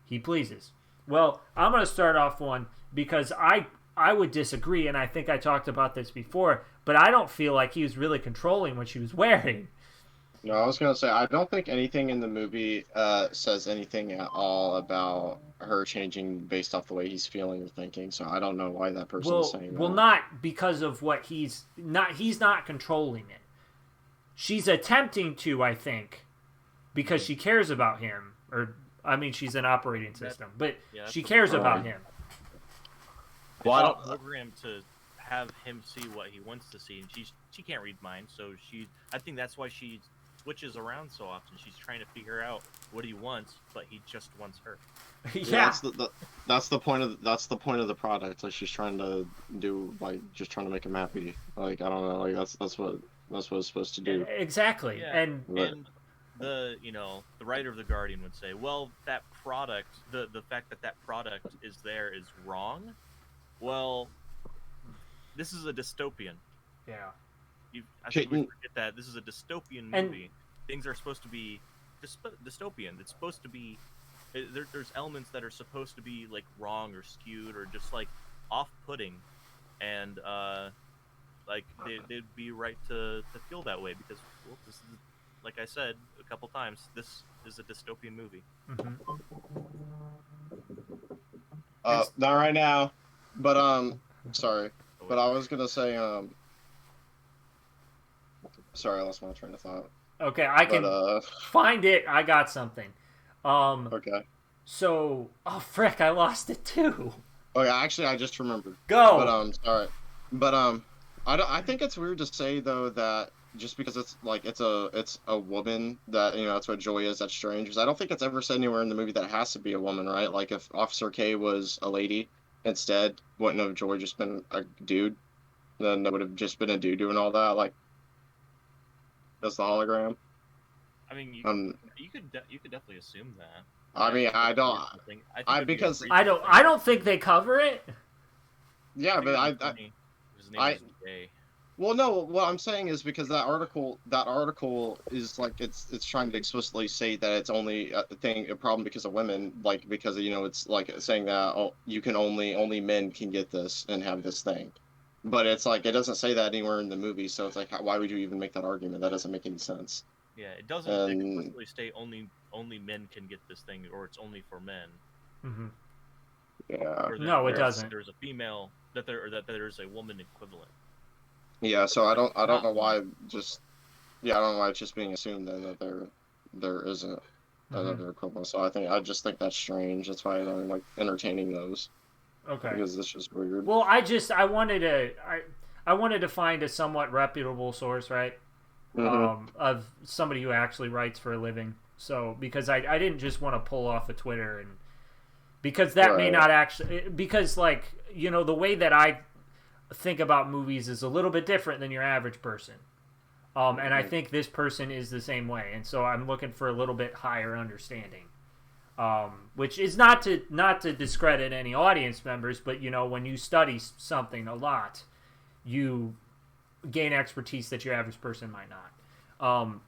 he pleases? Well, I'm going to start off one because I would disagree, and I think I talked about this before, but I don't feel like he was really controlling what she was wearing. No, I was going to say, I don't think anything in the movie says anything at all about her changing based off the way he's feeling or thinking, so I don't know why that person is saying that. Well, not because of what he's not controlling it. She's attempting to, I think, because she cares about him, she's an operating system, but she cares about him. Well, I don't program to have him see what he wants to see, and she can't read minds, so I think that's why she switches around so often. She's trying to figure out what he wants, but he just wants her. Yeah, that's the point of the product. Like she's trying to do, like just trying to make him happy. Like I don't know, like that's what it's supposed to do. Exactly. Yeah. And the writer of The Guardian would say, well, that product, the fact that product is there is wrong. Well, this is a dystopian. Yeah. I think we forget that this is a dystopian movie. Things are supposed to be dystopian. It's supposed to be there's elements that are supposed to be like wrong or skewed or just like off-putting, and like they'd be right to feel that way because, well, this is, like I said a couple times, this is a dystopian movie. Mm-hmm. Not right now, but sorry, Oh, but I was gonna say sorry, I lost my train of thought. Okay, I can find it. I got something. Okay. So, oh frick, I lost it too. Oh yeah, actually, I just remembered. Go. But sorry, but I think it's weird to say though that just because it's like it's a woman that that's what Joy is. That's strange because I don't think it's ever said anywhere in the movie that it has to be a woman, right? Like if Officer K was a lady instead, wouldn't have Joy just been a dude? Then it would have just been a dude doing all that. Like that's the hologram. I mean, you could definitely assume that. I mean, I don't. Because I don't think they cover it. Yeah, but well, no. What I'm saying is because that article is like it's trying to explicitly say that it's only a problem because of women, like because it's like saying that you can only men can get this and have this thing, but it's like it doesn't say that anywhere in the movie, so it's like why would you even make that argument? That doesn't make any sense. Yeah, it doesn't explicitly state only men can get this thing, or it's only for men. Mm-hmm. Yeah. No, it doesn't. There's a female that there's a woman equivalent. Yeah, so I don't know why I don't know why it's just being assumed then that there isn't another equivalent. So I just think that's strange. That's why I don't like entertaining those. Okay. Because it's just weird. Well, I wanted to find a somewhat reputable source, right? Of somebody who actually writes for a living. So because I didn't just want to pull off of Twitter, and because that may not actually, because like the way that I think about movies is a little bit different than your average person, and I think this person is the same way, and so I'm looking for a little bit higher understanding, which is not to discredit any audience members, but when you study something a lot, you gain expertise that your average person might not.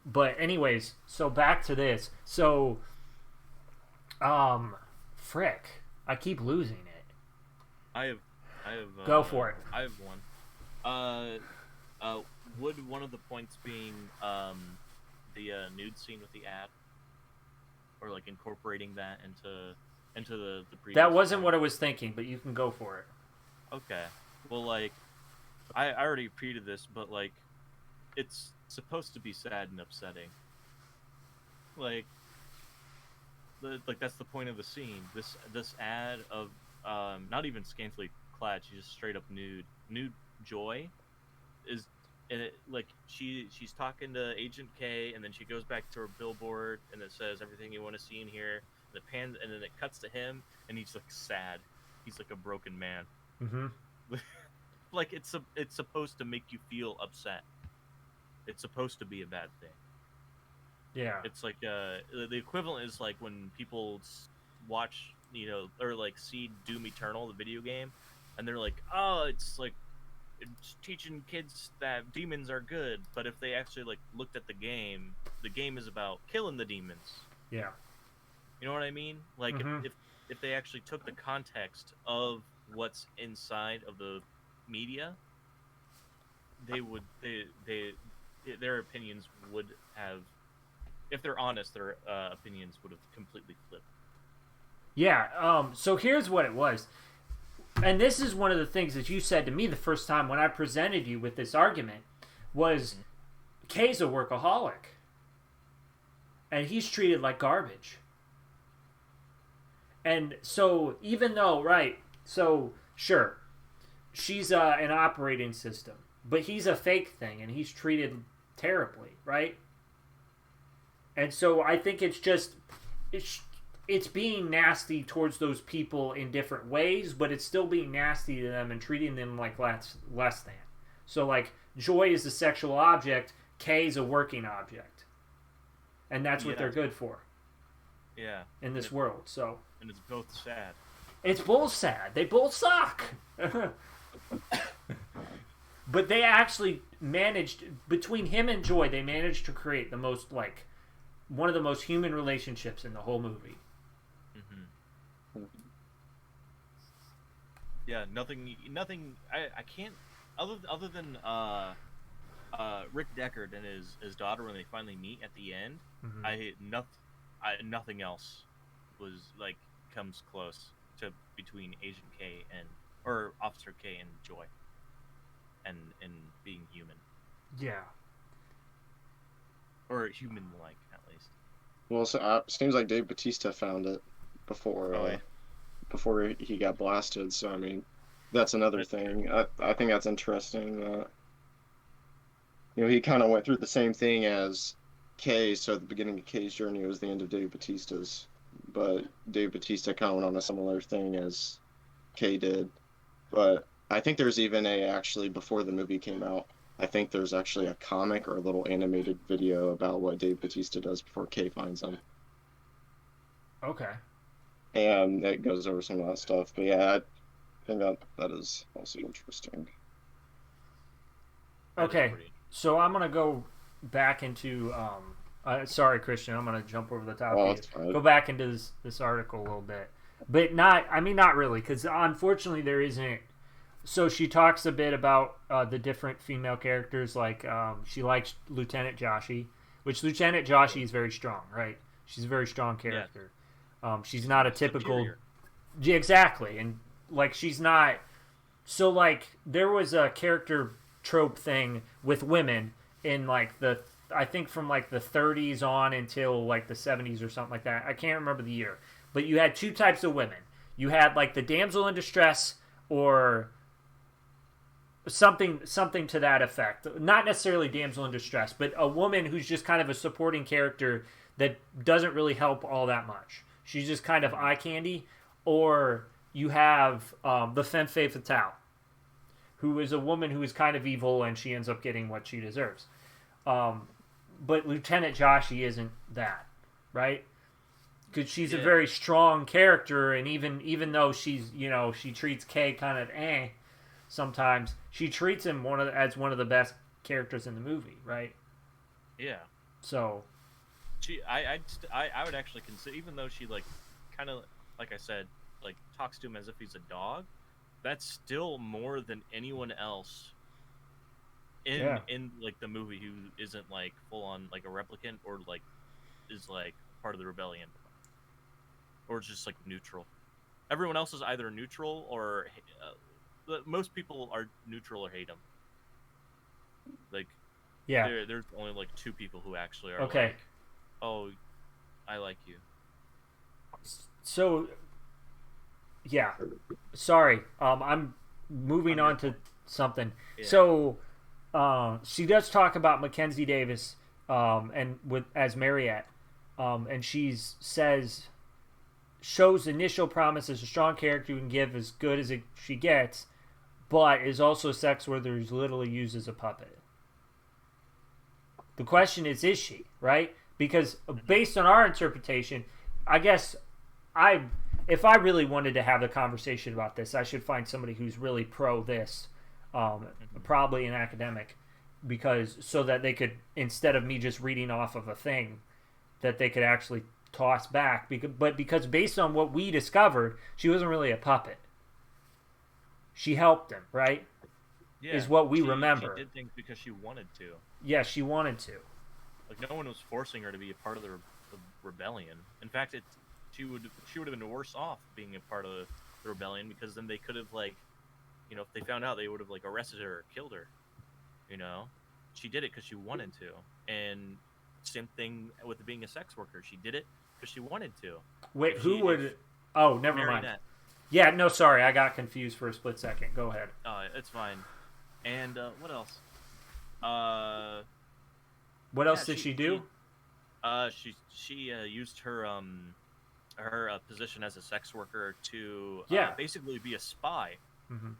But anyways, so back to this. So, frick, I keep losing it. I have. Go for it. I have one. Would one of the points being the nude scene with the ad, or like incorporating that into the previous? That wasn't what I was thinking, but you can go for it. Okay. Well, like, I already repeated this, but like, it's supposed to be sad and upsetting. Like that's the point of the scene. This ad of not even scantily clad, she's just straight up nude Joy is, and it, like she's talking to Agent K, and then she goes back to her billboard, and it says everything you want to see in here. And it pans, and then it cuts to him, and he's like sad. He's like a broken man. Mm-hmm. Like it's supposed to make you feel upset. It's supposed to be a bad thing. Yeah. It's like the equivalent is like when people watch, or like see Doom Eternal, the video game, and they're like, oh, it's like it's teaching kids that demons are good, but if they actually like looked at the game is about killing the demons. Yeah. You know what I mean? Like if they actually took the context of what's inside of the media, their opinions would have, if they're honest, their opinions would have completely flipped. Yeah. So here's what it was. And this is one of the things that you said to me the first time when I presented you with this argument was Kay's a workaholic. And he's treated like garbage. And so even though, sure, she's an operating system, but he's a fake thing and he's treated terribly, right? And so I think it's being nasty towards those people in different ways, but it's still being nasty to them and treating them like less than. So like Joy is a sexual object, Kay is a working object. And that's what they're good for. Yeah. In this world, so. And it's both sad. It's both sad. They both suck. But they actually managed, between him and Joy, they managed to create the most, one of the most human relationships in the whole movie. Yeah, nothing. I can't other than Rick Deckard and his daughter when they finally meet at the end. Mm-hmm. Nothing else was like comes close to between Agent K and or Officer K and Joy, and being human Yeah. or human like at least. Well, so, seems like Dave Bautista found it before Oh, yeah. before he got blasted. So I mean, that's another That's thing. I think that's interesting. He kind of went through the same thing as Kay. So at the beginning of Kay's journey was the end of Dave Bautista's, but Dave Bautista kind of went on a similar thing as Kay did. But I think there's even actually before the movie came out, I think there's actually a comic or a little animated video about what Dave Bautista does before Kay finds him. Okay. And it goes over some of that stuff. But yeah, I think that is also interesting. Okay. So I'm gonna go back into. Sorry, Christian. I'm gonna jump over the top Oh, of you. that's fine. Go back into this article a little bit, but not. I mean, not really, because unfortunately there isn't. So she talks a bit about the different female characters. Like she likes Lieutenant Joshi, which Lieutenant Joshi is very strong, right? She's a very strong character. She's not a typical. Superior. Yeah, exactly, and like she's not. So like there was a character trope thing with women in like I think from like the 30s on until like the 70s or something like that. I can't remember the year, but you had two types of women. You had like the damsel in distress or something to that effect. Not necessarily damsel in distress, but a woman who's just kind of a supporting character that doesn't really help all that much. She's just kind of eye candy. Or you have the femme fatale, who is a woman who is kind of evil and she ends up getting what she deserves. But Lieutenant Joshi isn't that, right? Because she's a very strong character, and even though she's she treats Kay kind of sometimes, she treats him as one of the best characters in the movie, right? Yeah. So I would actually consider, even though she like kind of like I said, like talks to him as if he's a dog, that's still more than anyone else in like the movie who isn't like full on like a replicant or like is like part of the rebellion or just like neutral. Everyone else is either neutral or most people are neutral or hate him. Like there's only like two people who actually are like, oh, I like you. So yeah, sorry. I'm moving on to something. Yeah. So she does talk about Mackenzie Davis and as Mariette, and she shows initial promise as a strong character who can give as good as she gets, but is also a sex worker who's literally used as a puppet. The question is she, right? Because based on our interpretation, I guess if I really wanted to have the conversation about this, I should find somebody who's really pro this, probably an academic, so that they could, instead of me just reading off of a thing, that they could actually toss back. Because based on what we discovered, she wasn't really a puppet. She helped him, right? Yeah, is what we remember. She did things because she wanted to. Yeah, she wanted to. Like no one was forcing her to be a part of the rebellion. In fact, she would have been worse off being a part of the rebellion, because then they could have if they found out, they would have like arrested her or killed her. She did it because she wanted to, and same thing with being a sex worker. She did it because she wanted to. Wait, Oh, never mind. Yeah, no, sorry, I got confused for a split second. Go ahead. It's fine. And what else? What else did she do? She used her position as a sex worker to basically be a spy. Mm-hmm.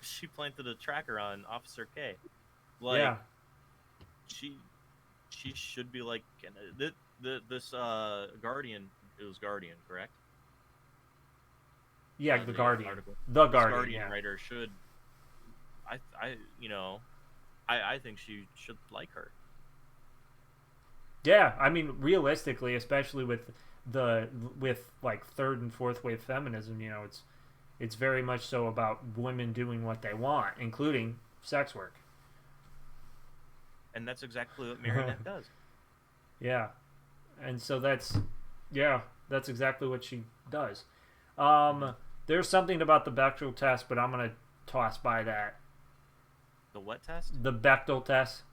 She planted a tracker on Officer K. She should be like this Guardian. It was Guardian, correct? Yeah, the Guardian. Article. The Guardian writer should. I think she should like her. Yeah, I mean, realistically, especially with like third and fourth wave feminism, It's very much so about women doing what they want, including sex work. And that's exactly what Marionette does. Yeah. And so that's exactly what she does. There's something about the Bechdel test, but I'm going to toss by that. The what test? The Bechdel test.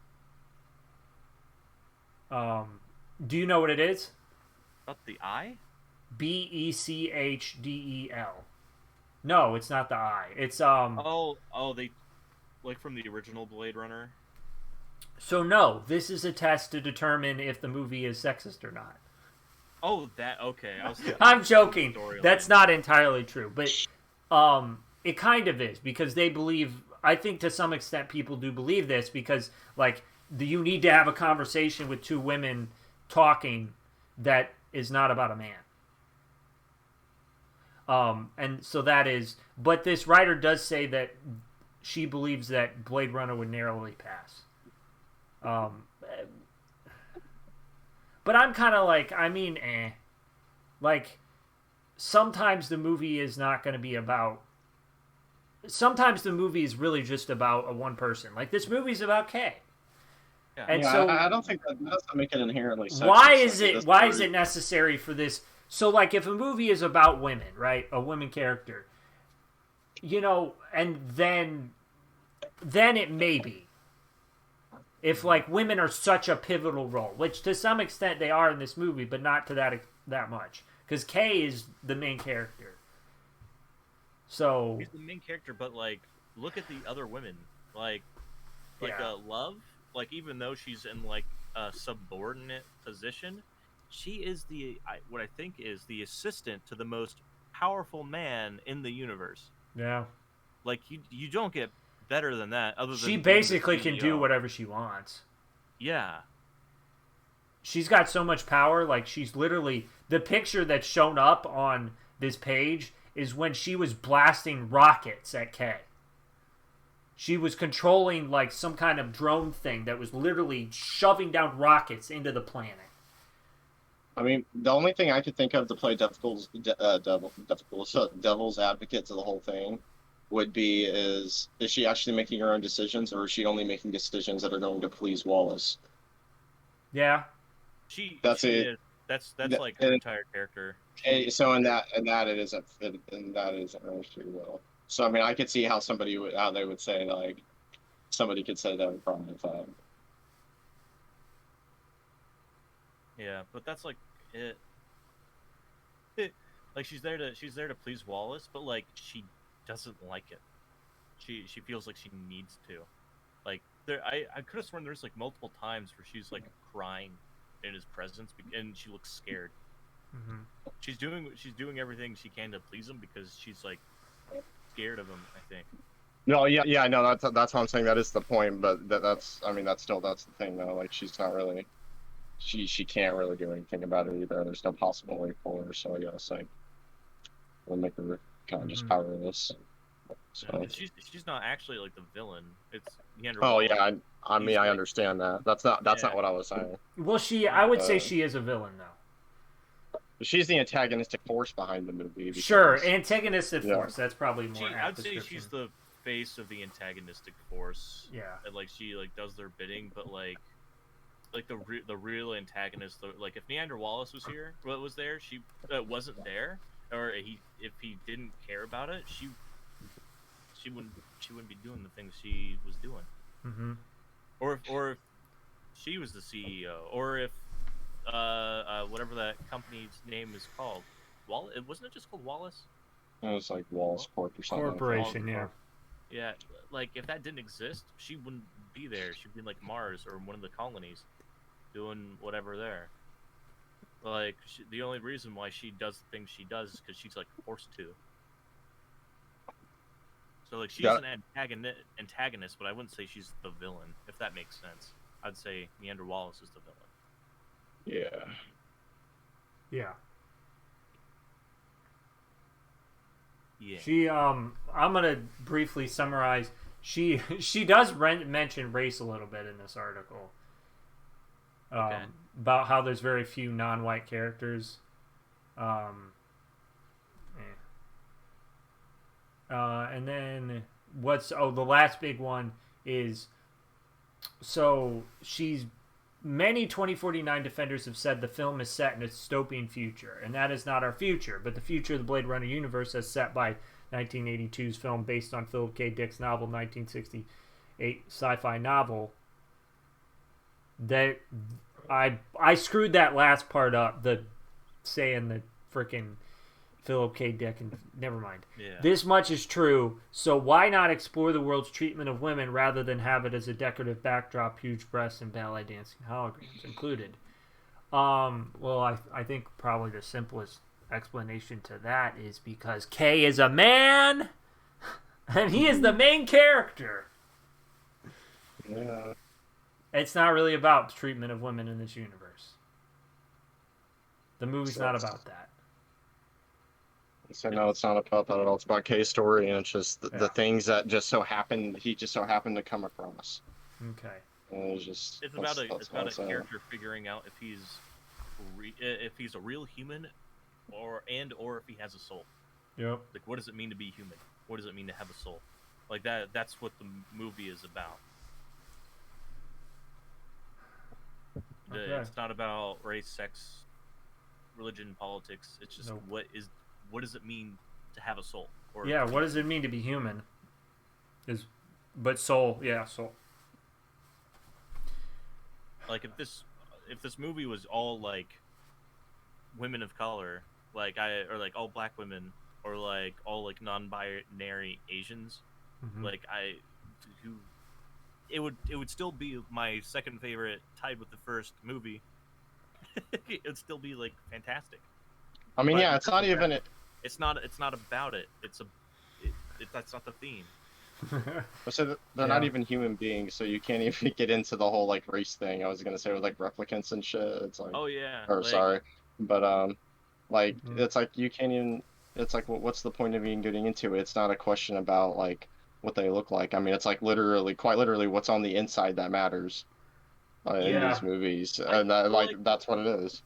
Do you know what it is? About the eye? Bechdel. No, it's not the eye. It's they like from the original Blade Runner. So no, this is a test to determine if the movie is sexist or not. Oh, that okay. I'm joking. That's not entirely true, but it kind of is because they believe. I think to some extent people do believe this because like you need to have a conversation with two women talking that is not about a man. And so that is, but this writer does say that she believes that Blade Runner would narrowly pass. But I'm kind of like, I mean, like sometimes the movie is not going to be about. Sometimes the movie is really just about a one person. Like this movie's about Kay. Yeah. And yeah, so I don't think that doesn't make it inherently sexist. Why is it necessary for this? So like if a movie is about women, right? A women character, you know, and then it may be. If like women are such a pivotal role, which to some extent they are in this movie, but not to that much, because Kay is the main character. So he's the main character, but like look at the other women, like yeah. Love, like even though she's in like a subordinate position, she is what I think is the assistant to the most powerful man in the universe. Yeah, like you don't get better than that. Other than she basically can do whatever she wants. Yeah, she's got so much power. Like she's literally the picture that's shown up on this page is when she was blasting rockets at Kay. She was controlling like some kind of drone thing that was literally shoving down rockets into the planet. I mean, the only thing I could think of to play devil's advocate to the whole thing would be is she actually making her own decisions, or is she only making decisions that are going to please Wallace? Yeah, that's like her entire character. So in that it is an issue. Well, so I mean, I could see how they would say like somebody could say that in front of them. Yeah, but that's like it. Like she's there to please Wallace, but like she doesn't like it. She feels like she needs to. Like I could have sworn there's like multiple times where she's like crying in his presence, and she looks scared. Mm-hmm. She's doing everything she can to please him because she's like scared of him, I think. No, yeah, no, that's how I'm saying that is the point, but that's the thing though. Like she's not really, she can't really do anything about it either. There's no possible way for her, so I guess like we'll make her kind of just powerless. So she's not actually like the villain. It's Neander. Oh yeah, I mean I understand that. That's not what I was saying. Well, I would say she is a villain though. She's the antagonistic force behind the movie. Because, sure, antagonistic force. That's probably more. I'd say she's the face of the antagonistic force. Yeah, and like she like does their bidding, but like the real antagonist. Like if Neander Wallace was here, was there, she wasn't there, or if he didn't care about it, she wouldn't be doing the things she was doing. Mm-hmm. Or if she was the CEO, or if whatever that company's name is called, wasn't it just called Wallace? It was like Wallace Corp or something. Corporation, yeah. Yeah, like if that didn't exist, she wouldn't be there. She'd be in like Mars or one of the colonies, doing whatever there. Like the only reason why she does the things she does is because she's like forced to. So like she's an antagonist, but I wouldn't say she's the villain, if that makes sense. I'd say Neander Wallace is the villain. Yeah. Yeah. Yeah. She I'm gonna briefly summarize. She does mention race a little bit in this article. Okay. About how there's very few non-white characters. And then the last big one is, so many 2049 defenders have said the film is set in a dystopian future, and that is not our future, but the future of the Blade Runner universe as set by 1982's film based on Philip K. Dick's novel, 1968 sci-fi novel. That I screwed that last part up, the saying the freaking Philip K. Dick, and never mind. Yeah. This much is true, so why not explore the world's treatment of women rather than have it as a decorative backdrop, huge breasts, and ballet dancing holograms included? Well, I think probably the simplest explanation to that is because K is a man, and he is the main character. Yeah. It's not really about the treatment of women in this universe. The movie's not about that. So no, it's not about that at all. It's about Kay's story, and it's just the things that he just so happened to come across. Okay. And it's about a character figuring out if he's a real human, or if he has a soul. Yep. Like, what does it mean to be human? What does it mean to have a soul? Like that. That's what the movie is about. Okay. It's not about race, sex, religion, politics. It's just what does it mean to have a soul? Or what does it mean to be human? But soul, soul. Like if this movie was all like women of color, or like all black women, or like all like non-binary Asians, it would still be my second favorite, tied with the first movie. It'd still be like fantastic. I mean, it's not even it. It's not about it. That's not the theme. So they're not even human beings, so you can't even get into the whole like race thing. I was gonna say with like replicants and shit. It's like, oh yeah. Sorry, but it's like you can't even. It's like, what's the point of even getting into it? It's not a question about like what they look like. I mean, it's like quite literally, what's on the inside that matters in these movies, and that's what it is.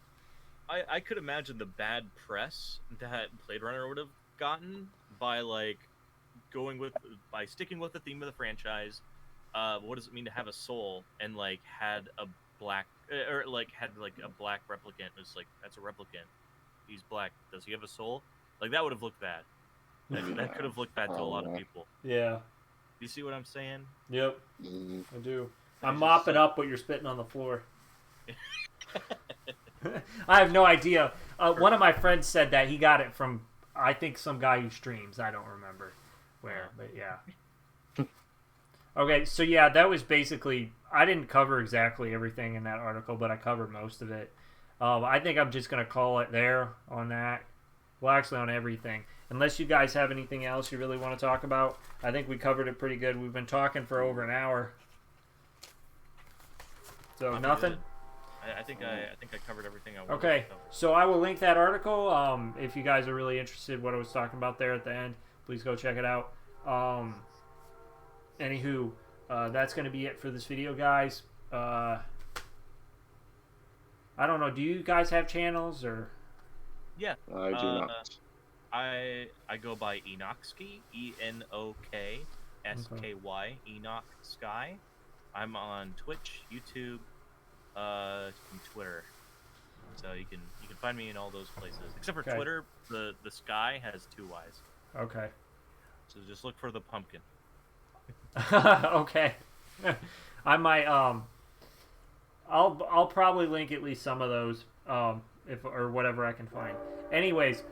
I could imagine the bad press that Blade Runner would have gotten by sticking with the theme of the franchise. What does it mean to have a soul? And like had a black a black replicant. It's like, that's a replicant. He's black. Does he have a soul? Like, that would have looked bad. That could have looked bad to a lot of people. Yeah. You see what I'm saying? Yep. I do. I'm mopping up what you're spitting on the floor. I have no idea. One of my friends said that he got it from, I think, some guy who streams. I don't remember where, but yeah. Okay, so yeah, that was basically, I didn't cover exactly everything in that article, but I covered most of it. I think I'm just going to call it there on that. Well, actually on everything. Unless you guys have anything else you really want to talk about. I think we covered it pretty good. We've been talking for over an hour. So, nothing? Good. I think I covered everything I wanted to cover. So I will link that article. If you guys are really interested in what I was talking about there at the end, please go check it out. Anywho, that's going to be it for this video, guys. I don't know. Do you guys have channels or? Yeah. I do not. I go by Enoksky, ENOKSKY, Enoch Sky. I'm on Twitch, YouTube, and Twitter. So you can find me in all those places. Except for Twitter, the Sky has 2 Y's. Okay. So just look for the pumpkin. Okay. I might I'll probably link at least some of those or whatever I can find. Anyways,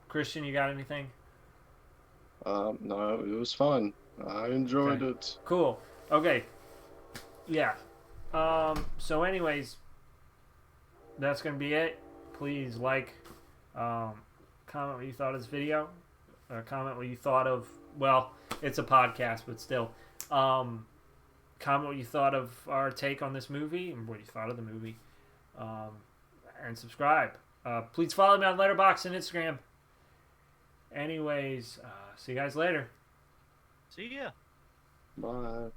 Christian, you got anything? No, it was fun. I enjoyed it. Cool. Okay. Yeah. So anyways, that's going to be it. Please like, comment what you thought of this video. Comment what you thought of, well, it's a podcast, but still. Comment what you thought of our take on this movie and what you thought of the movie. And subscribe. Please follow me on Letterboxd and Instagram. Anyways, see you guys later. See ya. Bye.